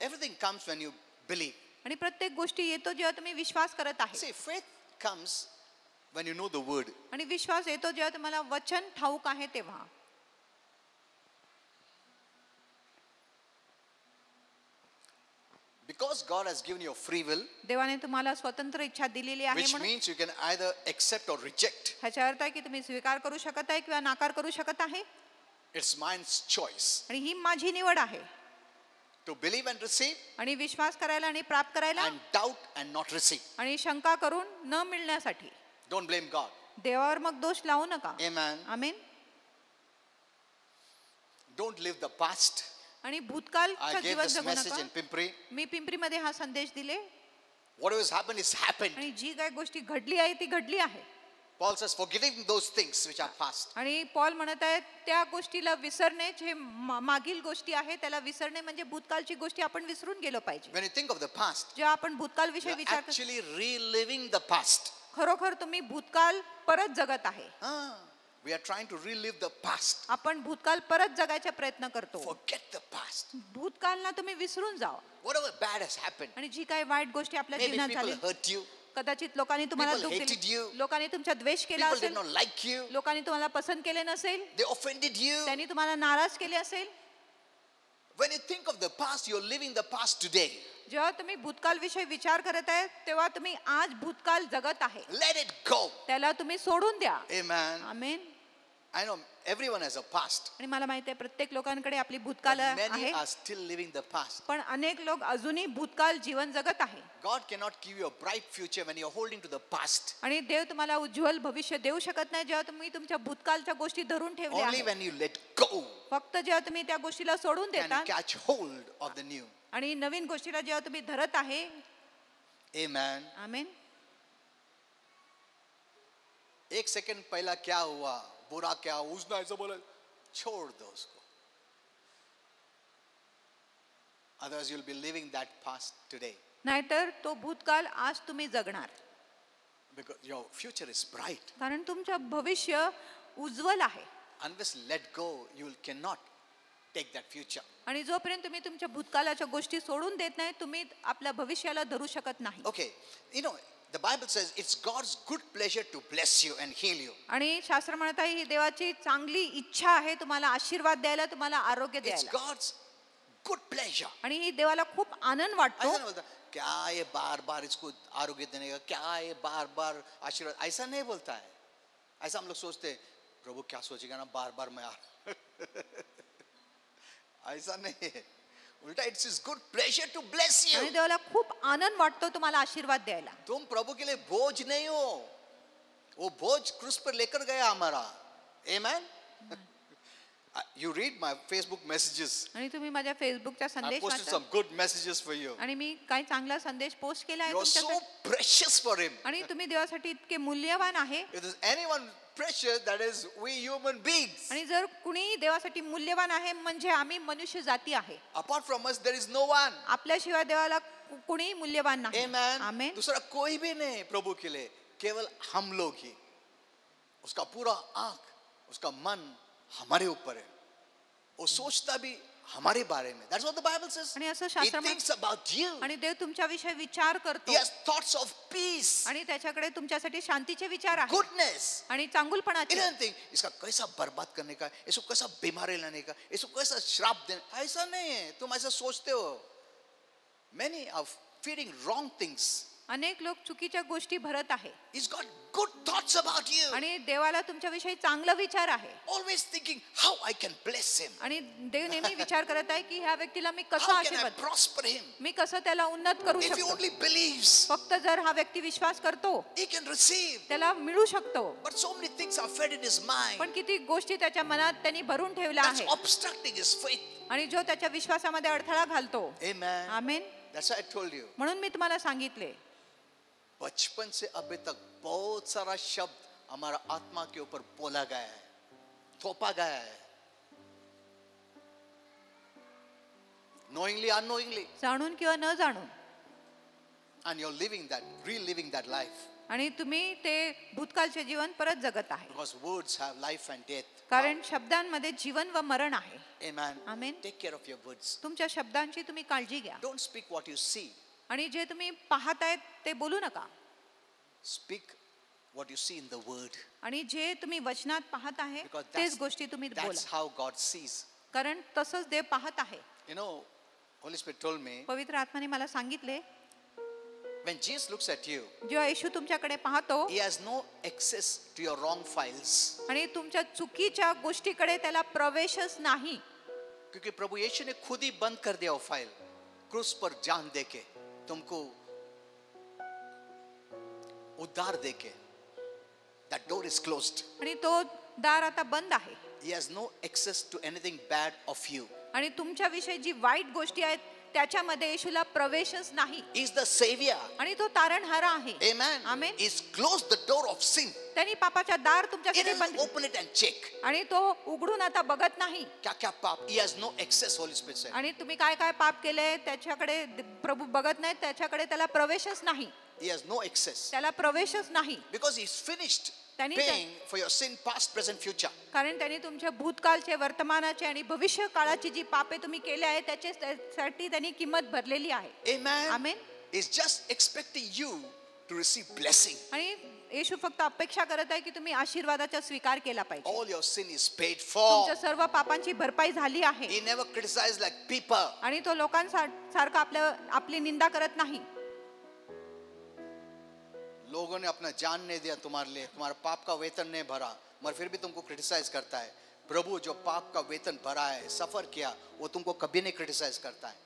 B: Everything comes when you believe.
A: आणि प्रत्येक गोष्टी येतो जेव्हा तुम्ही विश्वास करत आहे.
B: See, faith comes when you know the word.
A: आणि विश्वास येतो जेव्हा तुम्हाला वचन ठाऊक आहे तेव्हा.
B: Because God has given you a free will,
A: देवाने तुम्हाला स्वतंत्र इच्छा दिलेली आहे
B: which
A: म्हणून
B: means you can either accept or reject.
A: ह्याचा अर्थ आहे की तुम्ही स्वीकार करू शकत आहे किंवा नाकार करू शकत आहे.
B: It's mine's choice
A: आणि ही माझी निवड आहे.
B: to believe and receive,
A: आणि विश्वास करायला आणि प्राप्त करायला
B: and doubt and not receive.
A: आणि शंका करून न मिळण्यासाठी.
B: Don't blame God.
A: देवावर मग दोष लावू नका.
B: Amen.
A: Amen.
B: Don't live the past.
A: आणि
B: I
A: भूतकाळचं
B: gave
A: जीवन
B: this
A: जगू
B: message in
A: नका.
B: Pimpri.
A: मी पिंपरीमध्ये हा संदेश दिले.
B: Whatever has happened is happened.
A: आणि जी काही गोष्टी घडली आहे ती घडली आहे.
B: Paul says, forgetting those things which are past.
A: आणि पॉल म्हणत आहे त्या गोष्टीला विसरणे जे मागील गोष्टी आहे त्याला विसरणे म्हणजे भूतकाळची गोष्टी आपण विसरून गेलो पाहिजे.
B: When you think of the past,
A: जेव्हा आपण भूतकाळ विषयी
B: you're
A: विचार करतो
B: actually reliving the past.
A: खरोखर तुम्ही भूतकाळ परत जगत आहे.
B: We are trying to relive the past.
A: आपण भूतकाळ परत जगायचा प्रयत्न करतो.
B: Forget the past.
A: भूतकाळला तुम्ही विसरून जावा.
B: Whatever bad has happened.
A: आणि जी काही वाईट गोष्टी आपल्या
B: Maybe
A: जीवनात
B: people
A: झाल्या
B: hurt you.
A: कदाचित लोकांनी तुम्हाला
B: People
A: दुःख
B: hated
A: दिले,
B: you.
A: लोकांनी तुमचा द्वेष केला
B: People did
A: असेल,
B: not like you.
A: लोकांनी तुम्हाला पसंत केले नसेल,
B: They offended you.
A: त्यांनी तुम्हाला नाराज केले असेल.
B: When you think of the past, you're living the past today.
A: जेव्हा तुम्ही भूतकाळ विषयी विचार करत आहे तेव्हा तुम्ही आज भूतकाळ जगत आहे.
B: Let it go.
A: त्याला तुम्ही सोडून द्या.
B: Amen.
A: Amen.
B: I know everyone has a past.
A: आणि मला माहिती आहे प्रत्येक लोकांकडे आपली भूतकाळ
B: But many
A: आहे.
B: are still living the past.
A: पण अनेक लोक अजूनही भूतकाळ जीवन जगत आहे.
B: God cannot give you a bright future when you're holding to the past.
A: आणि देव तुम्हाला उज्ज्वल भविष्य देऊ शकत नाही जेव्हा तुम्ही तुमच्या भूतकाळच्या गोष्टी धरून ठेवल्या
B: Only
A: आहेत.
B: when you let go
A: फक्त जेव्हा तुम्ही त्या गोष्टीला सोडून
B: can you
A: देता
B: catch hold of the new.
A: आणि नवीन गोष्टीला जेव्हा तुम्ही धरत आहे.
B: Amen.
A: आमेन.
B: एक सेकंड पहला क्या हुआ, बुरा क्या, उसने ऐसा बोला, छोड़ दो उसको. Otherwise you'll be living that past today.
A: नाहीतर तो भूतकाळ आज तुम्ही जगणार.
B: Because your future is bright.
A: कारण तुमचं भविष्य उज्ज्वल आहे.
B: Unless let go, you cannot take that future.
A: आणि जोपर्यंत तुम्ही तुमच्या भूतकाळाच्या गोष्टी सोडून देत नाही तुम्ही आपल्या भविष्याला धरू शकत नाही.
B: Okay, you know, the Bible says it's God's good pleasure to bless you and heal you.
A: आणि शास्त्र म्हणत आहे ही देवाची चांगली इच्छा आहे तुम्हाला आशीर्वाद द्यायला, तुम्हाला आरोग्य
B: It's
A: द्यायला.
B: God's good pleasure.
A: आणि ही देवाला खूप आनंद वाटतो.
B: ऐसा नहीं बोलता क्या ये बार बार इसको आरोग्य देने का, क्या ये बार बार आशीर्वाद, ऐसा नहीं बोलता है. ऐसा हम लोग सोचते हैं प्रभु क्या सोचेगा ना बार बार मैं ऐसा नहीं है. उल्टा it's his good pleasure to bless you.
A: आणि देवाला खूप आनंद वाटतो तुम्हाला आशीर्वाद द्यायला.
B: तुम प्रभु के लिए बोझ नहीं हो, वो बोझ क्रूस पर लेकर गया हमारा. Amen. You read my Facebook messages.
A: आणि तुम्ही माझ्या फेसबुकचा
B: I
A: संदेश
B: posted
A: वाचा
B: some good messages for you.
A: आणि मी काही चांगला संदेश पोस्ट केला आहे
B: You're so
A: तुमच्यासाठी
B: precious for Him.
A: आणि तुम्ही देवासाठी इतके मूल्यवान आहे
B: If there's anyone precious, that is we human beings.
A: आणि जर कुणी देवासाठी मूल्यवान आहे म्हणजे आम्ही मनुष्य जाती आहे.
B: Apart from us, there is no one.
A: आपल्याशिवाय देवाला कुणी मूल्यवान नाही.
B: Amen.
A: आमेन.
B: दूसरा कोई भी नहीं प्रभु के लिए, केवल हम लोग ही. उसका पूरा आंख, उसका मन हमारे ऊपर है. वो सोचता भी हमारे बारे में. That's what the Bible says.
A: आणि असं
B: He
A: शास्त्रामध्ये
B: thinks about you.
A: आणि देव तुमच्याविषयी विचार करतो
B: He has thoughts of peace,
A: आणि त्याच्याकडे तुमच्यासाठी शांतीचे विचार आहेत
B: goodness.
A: आणि
B: He
A: चांगुलपणाचे.
B: doesn't think इसका कैसा बर्बाद करने का, इसको कैसा बीमारी लाने का, इसको कैसा श्राप देने. ऐसा नहीं है. तुम ऐसा सोचते हो. Many are feeding wrong things.
A: अनेक लोक चुकीच्या गोष्टी भरत आहे
B: He's got good thoughts about you.
A: आणि देवाला तुमच्याविषयी चांगला विचार आहे
B: Always thinking how I can bless him.
A: आणि देव नेहमी विचार करत आहे की ह्या व्यक्तीला मी कसं
B: How can I
A: आशीर्वाद
B: prosper him?
A: मी कसं त्याला उन्नत करू
B: If he
A: शकतो.
B: only believes,
A: फक्त जर हा व्यक्ती विश्वास करतो
B: he can receive.
A: त्याला मिळू शकतो.
B: But so many things are fed in his mind.
A: पण किती गोष्टी त्याच्या मनात त्यांनी भरून ठेवल्या
B: That's
A: आहे
B: obstructing his faith.
A: आणि जो त्याच्या विश्वासामध्ये अडथळा घालतो.
B: Amen.
A: Amen.
B: That's why I told you.
A: म्हणून मी तुम्हाला सांगितले
B: बचपन से अभी तक बहुत सारा शब्द हमारा आत्मा के ऊपर बोला गया है, थोपा गया है. Knowingly, unknowingly.
A: जाणून किंवा न जाणून
B: And you're living that, reliving that life.
A: आणि तुम्ही ते भूतकाळचे जीवन परत जगत आहे
B: Because words have life and death.
A: कारण शब्दांमध्ये जीवन व मरण आहे.
B: Amen.
A: Amen.
B: Take care of your words.
A: तुमच्या शब्दांची तुम्ही काळजी घ्या
B: Don't speak what you see.
A: आणि जे तुम्ही पाहतायत ते बोलू नका
B: Speak what you see in the word.
A: आणि जे तुम्ही वचनात पाहत आहे
B: Because
A: तेच गोष्टी तुम्ही
B: that's
A: बोला
B: how God sees.
A: कारण तसंच देव पाहत आहे.
B: You know, Holy Spirit told me,
A: पवित्र आत्म्याने मला सांगितले
B: when Jesus looks at you,
A: जेव्हा येशू तुमच्याकडे पाहतो
B: He has no access to your wrong files.
A: आणि तुमच्या चुकीच्या गोष्टीकडे त्याला प्रवेशच नाही
B: क्योंकि प्रभु यीशु ने खुद ही बंद कर दिया वो फाइल, क्रूस पर जान देके, तुमको उद्धार देके. That door is closed.
A: आणि तो दार आता बंद आहे
B: He has no access to anything bad of you.
A: आणि तुमच्याविषयी जी वाईट गोष्टी आहेत त्याच्यामध्ये येशूला प्रवेशच नाही
B: He is the Savior.
A: आणि तो तारणहारा आहे.
B: Amen.
A: Amen.
B: He's closed the door of sin.
A: त्यांनी पापाच्या दार
B: He
A: तुमच्यासाठी
B: doesn't
A: बंद
B: open it and check.
A: आणि तो उघडून आता बघत नाही
B: क्या क्या पाप. He has no access, Holy Spirit said.
A: आणि तुम्ही काय काय पाप केले त्याच्याकडे प्रभू बघत नाहीत त्याच्याकडे त्याला प्रवेशच नाही
B: He has no access.
A: त्याला प्रवेशच नाही
B: Because He's finished
A: त्यांनी
B: paying for your sin, past, present, future.
A: कारण त्यांनी तुमच्या भूतकाळचे वर्तमानाचे आणि भविष्य काळाची जी पापे तुम्ही केले आहे त्याच्यासाठी त्यांनी किंमत भरलेली आहे.
B: Amen.
A: Amen.
B: He's just expecting you to receive blessing.
A: आणि येशू फक्त अपेक्षा करत आहे की तुम्ही आशीर्वादाचा स्वीकार केला पाहिजे.
B: All your sin is paid for.
A: तुमच्या सर्व पापांची भरपाई झाली आहे
B: He never criticized like people.
A: आणि तो लोकांसारखा आपली निंदा करत नाही.
B: लोगों ने अपना जान नहीं दिया तुम्हारे लिए, तुम्हारा पाप का वेतन नहीं भरा, मगर फिर भी तुमको क्रिटिसाइज करता है. प्रभु जो पाप का वेतन भरा है, सफर किया, वो तुमको कभी नहीं क्रिटिसाइज करता है.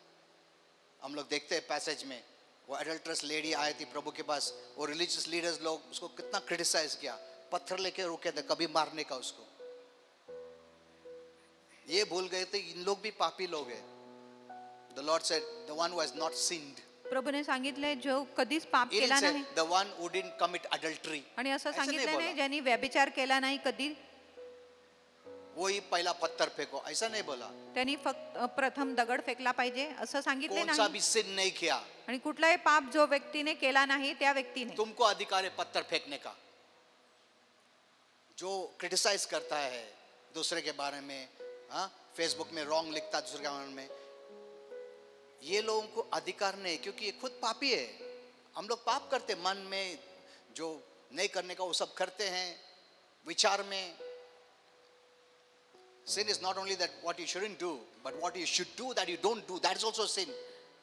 B: हम लोग देखते हैं पैसेज में, वो एडल्ट्रस लेडी आई थी प्रभु के पास, वो रिलीजियस लीडर्स लोग उसको कितना क्रिटिसाइज किया, पत्थर लेके रुके थे कभी मारने का उसको. ये भूल गए थे इन लोग भी पापी लोग हैं. The Lord said, the one who has not sinned.
A: प्रभूने सांगितले जो कधीच पाप
B: He
A: केला
B: didn't say,
A: नाही
B: the one who didn't commit adultery.
A: आणि असं
B: ऐसा नहीं
A: सांगितलं
B: बोला.
A: नाही ज्यांनी व्यभिचार केला नाही कधी
B: वही पहला पत्थर फेंको, ऐसा नहीं बोला.
A: त्यांनी फक्त प्रथम दगड फेकला पाहिजे असं सांगितले
B: कौन सा
A: नाही.
B: भी sin नहीं किया,
A: आणि कुठलाही पाप जो व्यक्तीने केला नाही त्या व्यक्तीने
B: तुमको अधिकार है पत्थर फेंकने का. जो क्रिटिसाइज करता है दूसरे के बारे में, हाँ, फेसबुक में रॉन्ग लिखता है दूसरे के बारे में, ये लोगों को अधिकार नहीं, क्योंकि ये खुद पापी है. हम लोग पाप करते मन में, जो नहीं करने का वो सब करते हैं, विचार में. Sin is not only that what you shouldn't do, but what you should do that you don't do, that is also sin.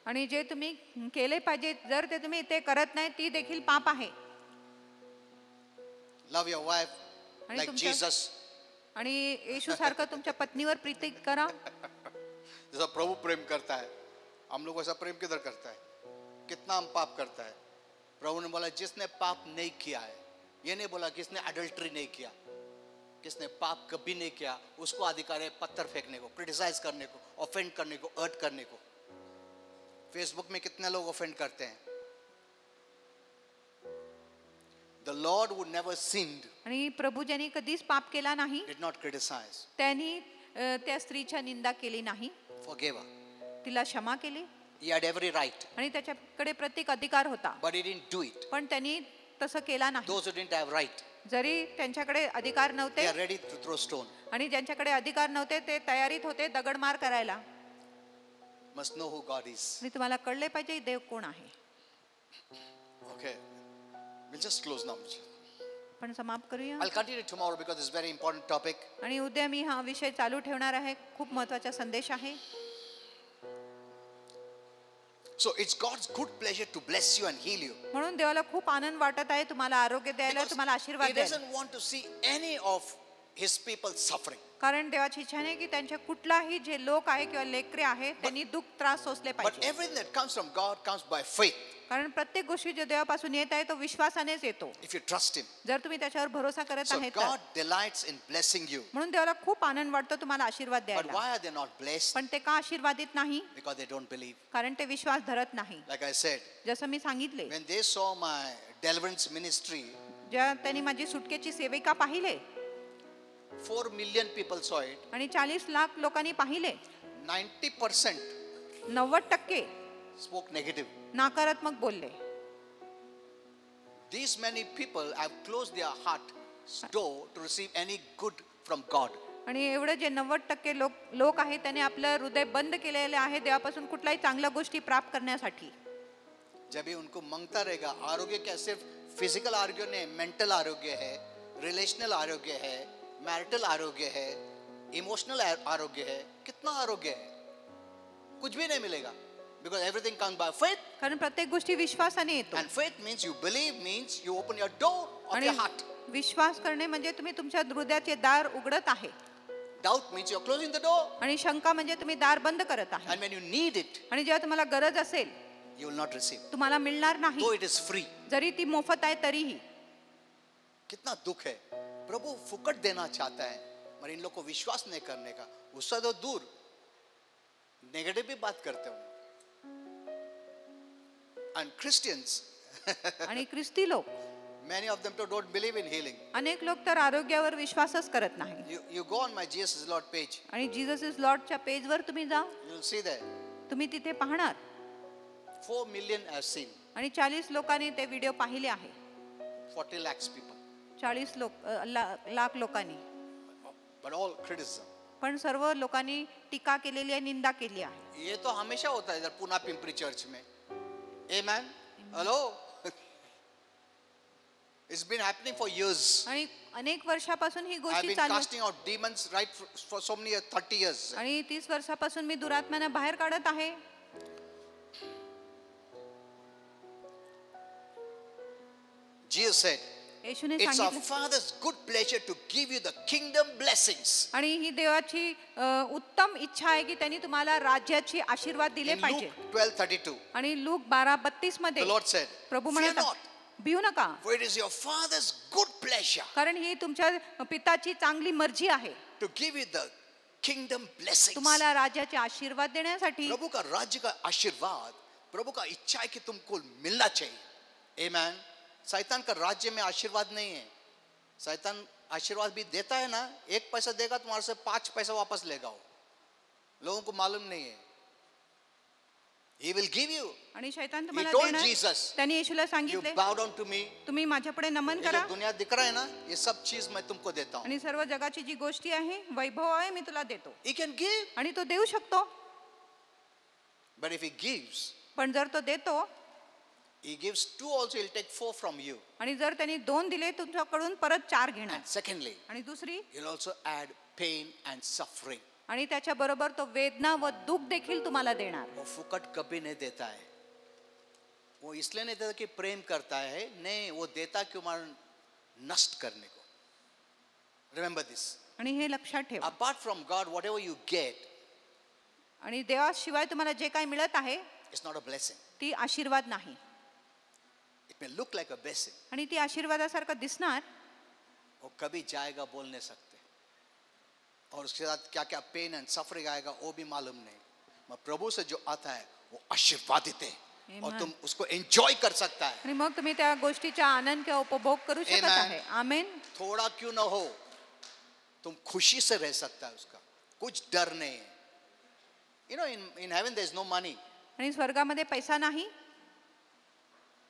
A: आणि जे तुम्ही केले पाहिजे जर ते तुम्ही ते करत नाही ती देखील पाप आहे.
B: Love your wife
A: आणि
B: like
A: तुमच्या-
B: Jesus.
A: आणि येशू सारखं तुमच्या पत्नीवर प्रीती करा
B: जैसा प्रभु प्रेम करता है, हम लोग वैसा प्रेम किधर करता है. कितना हम पाप करता है. प्रभु ने बोला जिसने पाप नहीं किया है, ये नहीं बोला किसने अडल्ट्री नहीं किया, किसने पाप कभी नहीं किया उसको अधिकार है पत्थर फेंकने को, क्रिटिसाइज करने को, ऑफेंड करने को, हर्ट करने को। फेसबुक में कितने लोग ऑफेंड करते हैं। The Lord who never sinned
A: आणि प्रभू ज्यांनी कधीच पाप केला नाही,
B: did not criticize.
A: त्यांनी त्या स्त्रीच्या निंदा केली नाही,
B: Forgave her.
A: तिला क्षमा केली
B: He had every right,
A: आणि त्याच्याकडे प्रत्येक अधिकार होता,
B: but he didn't do it.
A: पण त्यांनी तसं केला नाही.
B: Those who didn't have right,
A: जरी त्यांच्याकडे अधिकार
B: they
A: नव्हते
B: are ready to throw stone.
A: आणि ज्यांच्याकडे अधिकार नव्हते ते तयारीत होते दगडमार करायला.
B: Must know who God is.
A: आणि तुम्हाला कळले पाहिजे देव कोण आहे.
B: Okay, we'll just close now.
A: पण समाप्त करूया.
B: I'll continue tomorrow because it's a very important topic.
A: आणि उद्या मी हा विषय चालू ठेवणार आहे. खूप महत्त्वाचा संदेश आहे.
B: So it's God's good pleasure to bless you and heal you.
A: म्हणून देवाला खूप आनंद वाटत आहे तुम्हाला आरोग्य द्यायला,
B: Because
A: तुम्हाला आशीर्वाद
B: He
A: द्यायला.
B: doesn't want to see any of His people suffering.
A: कारण देवाची इच्छा नाही की त्यांचे कुठलाही जे लोक आहे किंवा लेकरे आहेत त्यांनी दुःख त्रास सोसले
B: But
A: पाहिजे.
B: everything that comes from God comes by faith.
A: कारण प्रत्येक गोष्टी जे देवापासून येत आहे तो विश्वासानेच येतो,
B: If you trust Him.
A: जर तुम्ही त्याच्यावर भरोसा करत
B: So
A: आहे तर.
B: God delights in blessing you.
A: म्हणून देवाला खूप आनंद वाटतो तुम्हाला आशीर्वाद
B: But
A: द्यायला.
B: why are they not blessed?
A: पण ते का आशीर्वादित नाही?
B: Because they don't believe.
A: कारण ते विश्वास धरत नाही.
B: Like I said,
A: जसं मी सांगितले,
B: when they saw my deliverance ministry,
A: ज्या त्यांनी माझी सुटकेची सेविका पाहिले
B: 4 million people saw it.
A: आणि 40 लाख लोकांनी पाहिले,
B: 90%
A: 90%
B: spoke negative.
A: नकारात्मक बोलले.
B: These many people have closed their heart door to receive any good from God.
A: आणि एवढे जे 90% लोक आहेत त्यांनी आपलं हृदय बंद केलेले आहे देवापासून कुठल्याही चांगल्या गोष्टी प्राप्त करण्यासाठी.
B: जब भी उनको मांगता रहेगा, आरोग्य क्या सिर्फ फिजिकल आरोग्य नहीं, मेंटल आरोग्य है, रिलेशनल आरोग्य है, मैरिटल आरोग्य है, इमोशनल आरोग्य है, कितना आरोग्य है, कुछ भी नहीं मिलेगा. Because everything comes by faith.
A: कारण प्रत्येक गोष्टी विश्वासाने येतो.
B: And faith means you believe, means you open your door of your heart.
A: विश्वास करणे म्हणजे तुम्ही तुमच्या हृदयाचे दार उघडत आहे.
B: Doubt means you're closing the door.
A: आणि शंका म्हणजे तुम्ही दार बंद करत आहे.
B: And when you need it,
A: आणि जेव्हा तुम्हाला गरज असेल
B: you will not receive.
A: तुम्हाला मिळणार नाही,
B: Though it is free.
A: जरी ती मोफत आहे तरीही.
B: कितना दुख है. प्रभु फुकट देना चाहता है, मगर इन लोग को विश्वास नहीं करने का. उससे तो दूर नेगेटिव भी बात करते हो. And Christians,
A: आणि ख्रिस्ती लोक,
B: many of them don't believe in healing.
A: अनेक लोक तर आरोग्यावर विश्वासच करत नाही.
B: You go on my Jesus is Lord page.
A: आणि जीसस इज लॉर्डच्या पेजवर तुम्ही जा,
B: You'll see there.
A: तुम्ही तिथे पाहणार.
B: 4 million have seen.
A: आणि 40 लोकांनी ते व्हिडिओ पाहिले आहे.
B: 40 lakhs people.
A: 40 लाख लोकांनी.
B: But all criticism.
A: पण सर्व लोकांनी टीका केलेली आहे, निंदा केली आहे.
B: ये तो हमेशा होता है इधर पुना पिंपरी चर्च में. Amen. Hello. It's been happening for years.
A: आणि अनेक वर्षापासून ही
B: I've
A: गोष्ट
B: been
A: चालू
B: casting out demons right for so many years, 30 years.
A: आणि 30 वर्षापासून मी दुरात्म्यांना बाहेर काढत आहे.
B: Jesus said,
A: येशूने
B: it's our
A: सांगितलं.
B: Father's good pleasure to give you the kingdom blessings.
A: आणि ही देवाची उत्तम इच्छा आहे की त्यांनी तुम्हाला राज्याची आशीर्वाद दिले
B: In
A: पाहिजे.
B: Luke 12:32,
A: आणि लूक 12:32 मध्ये
B: the Lord said,
A: Prabhu
B: fear
A: म्हणतात,
B: not,
A: भिऊ नका,
B: for it is your Father's good pleasure
A: कारण ही तुमच्या पिताची चांगली मर्जी आहे
B: to give you the kingdom blessings.
A: तुम्हाला राज्याचे आशीर्वाद देण्यासाठी.
B: प्रभु का राज्य का आशीर्वाद, प्रभु का इच्छा है कि तुमको मिलना चाहिए. Amen. शैतान का राज्य में आशीर्वाद नहीं है. शैतान आशीर्वाद भी देता है ना, 1 पैसा देगा तुम्हारे से 5 पैसा वापस लेगा. वो लोगों को मालूम नहीं है. He will give you.
A: आणि शैतान
B: He
A: तुम्हाला
B: told
A: देणार.
B: Jesus,
A: त्यांनी येशूला
B: you
A: सांगितले,
B: bow down to me.
A: तुम्ही माझ्यापुढे नमन
B: ये
A: करा
B: जो दुनिया दिख रहा है ना, ये सब चीज मैं तुमको देता हूँ.
A: आणि सर्व जगाची जी गोष्टी आहे, वैभव आहे, मी तुला देतो.
B: He can give,
A: आणि तो देऊ शकतो.
B: but if he gives,
A: पण जर तो देतो
B: he gives 2 also, he'll take 4 from you.
A: आणि जर त्यांनी 2 दिले तुमच्याकडून परत 4 घेणार.
B: And secondly,
A: आणि दुसरी,
B: he'll also add pain and suffering.
A: आणि त्याच्या बरोबर तो वेदना व दुःख देखील तुम्हाला देणार.
B: वो फुकट कभी नहीं देता है. वो इसलिए नहीं देता कि प्रेम करता है, नहीं, वो देता कि हमारा नष्ट करने को. Remember this.
A: आणि हे लक्षात ठेवा.
B: Apart from God, whatever you get,
A: आणि देवाशिवाय तुम्हाला जे काही मिळत आहे
B: it's not a blessing.
A: ती आशीर्वाद नाही.
B: It may look like a blessing.
A: आणि ती आशीर्वादासारखं दिसणार,
B: वो कभी जाएगा बोल नहीं सकते. और उसके साथ क्या क्या पेन एंड सफरिंग आएगा वो भी मालूम नहीं, मगर प्रभु से जो आता है वो आशीर्वादित है और
A: Amen.
B: तुम उसको एंजॉय कर सकता है.
A: आणि मग तुम्ही त्या गोष्टीचा आनंद किंवा उपभोग करू शकत
B: Amen.
A: आहे. आमेन.
B: थोड़ा क्यों ना हो तुम खुशी से रह सकता है, उसका कुछ डर नहीं है. You know, in heaven there is no money.
A: आणि स्वर्गामध्ये पैसा नाही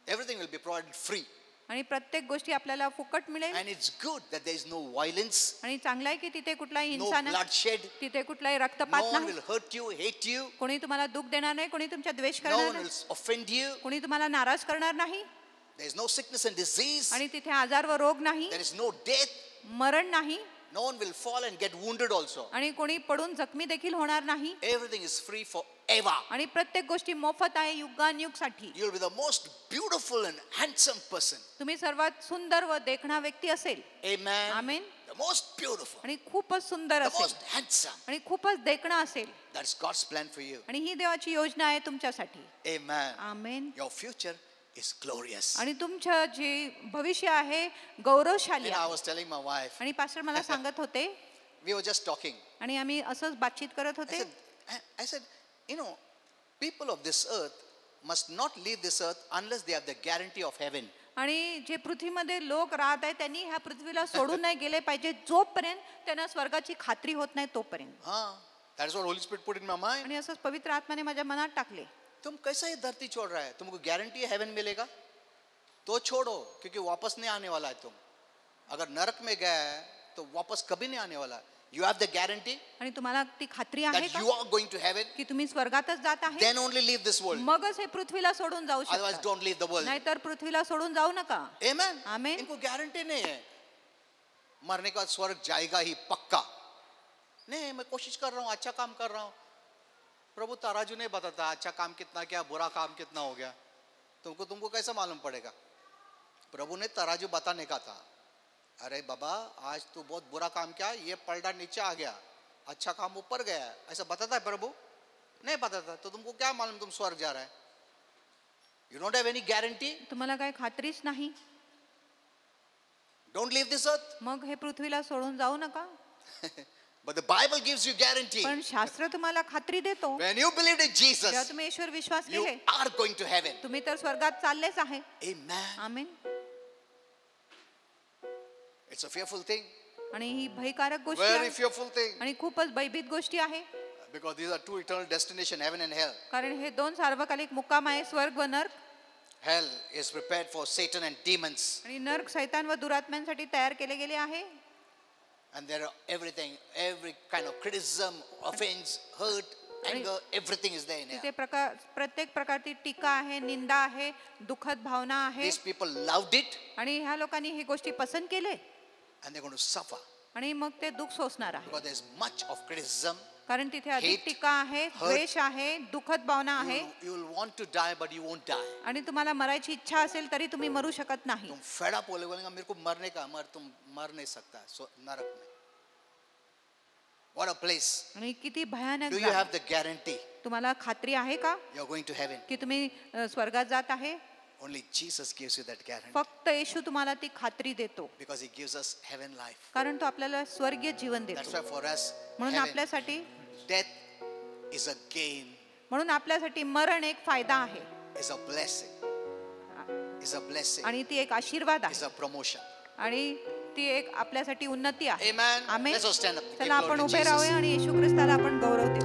B: Everything will be provided free.
A: आणि प्रत्येक गोष्टी आपल्याला फुकट मिळेल.
B: And it's good that there is no violence,
A: आणि चांगलं आहे की तिथे कुठलाही
B: no
A: हिंसा नाही,
B: bloodshed,
A: तिथे कुठलाही
B: no
A: रक्तपात
B: one
A: नाही,
B: will hurt you, hate you,
A: कोणी तुम्हाला दुःख देणार नाही, कोणी तुमच्या द्वेष
B: no
A: करणार
B: one
A: नाही,
B: will offend you,
A: कोणी तुम्हाला नाराज करणार नाही.
B: there is no sickness and disease,
A: आणि तिथे आजार व रोग नाही,
B: there is no death,
A: मरण नाही,
B: no one will fall and get wounded also.
A: आणि कोणी पडून जखमी देखील होणार नाही.
B: Everything is free forever.
A: आणि प्रत्येक गोष्टी मोफत आहे युगानुयुगसाठी.
B: You'll be the most beautiful and handsome person.
A: तुम्ही सर्वात सुंदर व देखणा व्यक्ती असेल.
B: Amen.
A: Amen.
B: The most beautiful,
A: आणि खूपच सुंदर
B: the
A: असेल
B: most handsome.
A: आणि खूपच देखणा असेल.
B: That's God's plan for you.
A: आणि ही देवाची योजना आहे तुमच्यासाठी.
B: Amen.
A: Amen.
B: Your future is glorious.
A: आणि तुमचं जे भविष्य आहे गौरवशाली
B: You know, I
A: आहे.
B: was telling my wife,
A: आणि पास्टर मला सांगत होते
B: we were just talking.
A: आणि आम्ही असंच बातचीत करत
B: I
A: होते.
B: said, I said, you know, people of this earth must not leave this earth unless they have the guarantee of heaven.
A: आणि जे पृथ्वीमध्ये लोक राहत आहेत त्यांनी ह्या पृथ्वीला सोडून नाही गेले पाहिजे जोपर्यंत त्यांना स्वर्गाची खात्री होत नाही तोपर्यंत.
B: That is what Holy Spirit put in my mind.
A: आणि असंच पवित्र आत्म्याने माझ्या मनात टाकले.
B: तुम कैसा ये धरती छोड़ रहा है? तुमको गारंटी है हेवन मिलेगा? तो छोड़ो, क्योंकि वापस नहीं आने वाला है तुम. अगर नरक में गया है तो वापस कभी नहीं आने वाला. You have the guarantee
A: आणि तुम्हाला ती खात्री आहे
B: that
A: का
B: you are going to heaven.
A: की तुम्ही स्वर्गातच जात आहे.
B: Then only leave this world.
A: मगच हे पृथ्वीला सोडून जाऊ
B: Otherwise,
A: शकता.
B: don't leave the world.
A: नाहीतर पृथ्वीला सोडून जाऊ नका.
B: Amen.
A: Amen.
B: इनको गारंटी नहीं है मरने के बाद स्वर्ग जाएगा ही पक्का. नहीं, मैं कोशिश कर रहा हूँ, अच्छा काम कर रहा हूँ. प्रभु तराजू नहीं बताता अच्छा काम कितना क्या, बुरा काम कितना हो गया. तुमको कैसा मालूम पड़ेगा? प्रभु ने तराजू बताने का था. अरे बाबा, आज तू बहुत बुरा काम किया, ये पलटा नीचे आ गया, अच्छा काम ऊपर गया, ऐसा बताता है प्रभु? नहीं बताता. तो तुमको क्या मालूम तुम स्वर्ग जा रहा है? You don't have any guarantee.
A: तुम्हाला काही खात्रीच नाही.
B: Don't leave this earth.
A: मग हे पृथ्वीला सोडून जाऊ नका.
B: But the Bible gives you guarantee.
A: पण शास्त्र तुम्हाला खात्री देतो.
B: When you believe in
A: जेव्हा
B: Jesus,
A: तुम्ही ईश्वर विश्वास
B: you
A: केले
B: are going to heaven.
A: तुम्ही तर स्वर्गात चाललेच आहे.
B: Amen.
A: Amen.
B: It's a fearful thing.
A: आणि ही भयकारक गोष्ट
B: Very
A: आहे
B: fearful thing.
A: आणि खूपच भयभीत गोष्टी आहे.
B: Because these are two eternal destinations, heaven and hell.
A: कारण हे दोन सार्वकालिक मुक्काम आहे, स्वर्ग व नर्क.
B: Hell is prepared for Satan and demons.
A: आणि नर्क सैतान व दुरात्म्यांसाठी तयार केले गेले आहे.
B: And there are everything, every kind of criticism, offense, hurt, anger, everything is there in
A: तिथे
B: hell.
A: प्रत्येक प्रकारची टीका आहे, निंदा आहे, दुःखद भावना आहे.
B: These people loved it
A: आणि ह्या लोकांनी ही गोष्टी पसंत केले
B: and they're going to suffer.
A: आणि मग ते दुःख सोसणार आहे.
B: Because there's much of criticism.
A: कारण तिथे अधिक
B: hate,
A: टीका आहे,
B: hurt.
A: द्वेष आहे, दुःखद भावना आहे.
B: You will want to die, but you won't die.
A: आणि तुम्हाला मरायची इच्छा असेल तरी तुम्ही मरू शकत नाही.
B: तुम fed up बोलेगा मेरे को मरने का, मगर तुम मर नहीं सकता नरक में. What a place.
A: आणि किती भयानक
B: Do you
A: जागा.
B: have the guarantee
A: तुम्हाला खात्री आहे का
B: you're going to heaven?
A: की तुम्ही स्वर्गात जात आहे?
B: Only Jesus gives you that guarantee.
A: फक्त येशू तुम्हाला ती खात्री देतो.
B: Because he gives us heaven life.
A: कारण तो आपल्याला स्वर्गीय जीवन
B: That's
A: देतो.
B: why for us,
A: म्हणून
B: heaven,
A: आपल्यासाठी
B: death is a gain,
A: म्हणून आपल्यासाठी मरण एक फायदा आहे
B: is a blessing, is a blessing,
A: आणि ती एक आशीर्वाद
B: is
A: आहे
B: a promotion.
A: आणि ती एक आपल्यासाठी उन्नती आहे.
B: Amen.
A: Amen.
B: Let's all stand up. Give
A: चला
B: glory
A: आपण
B: to
A: उभे
B: Jesus.
A: राहूया आणि येशू ख्रिस्ताला आपण गौरव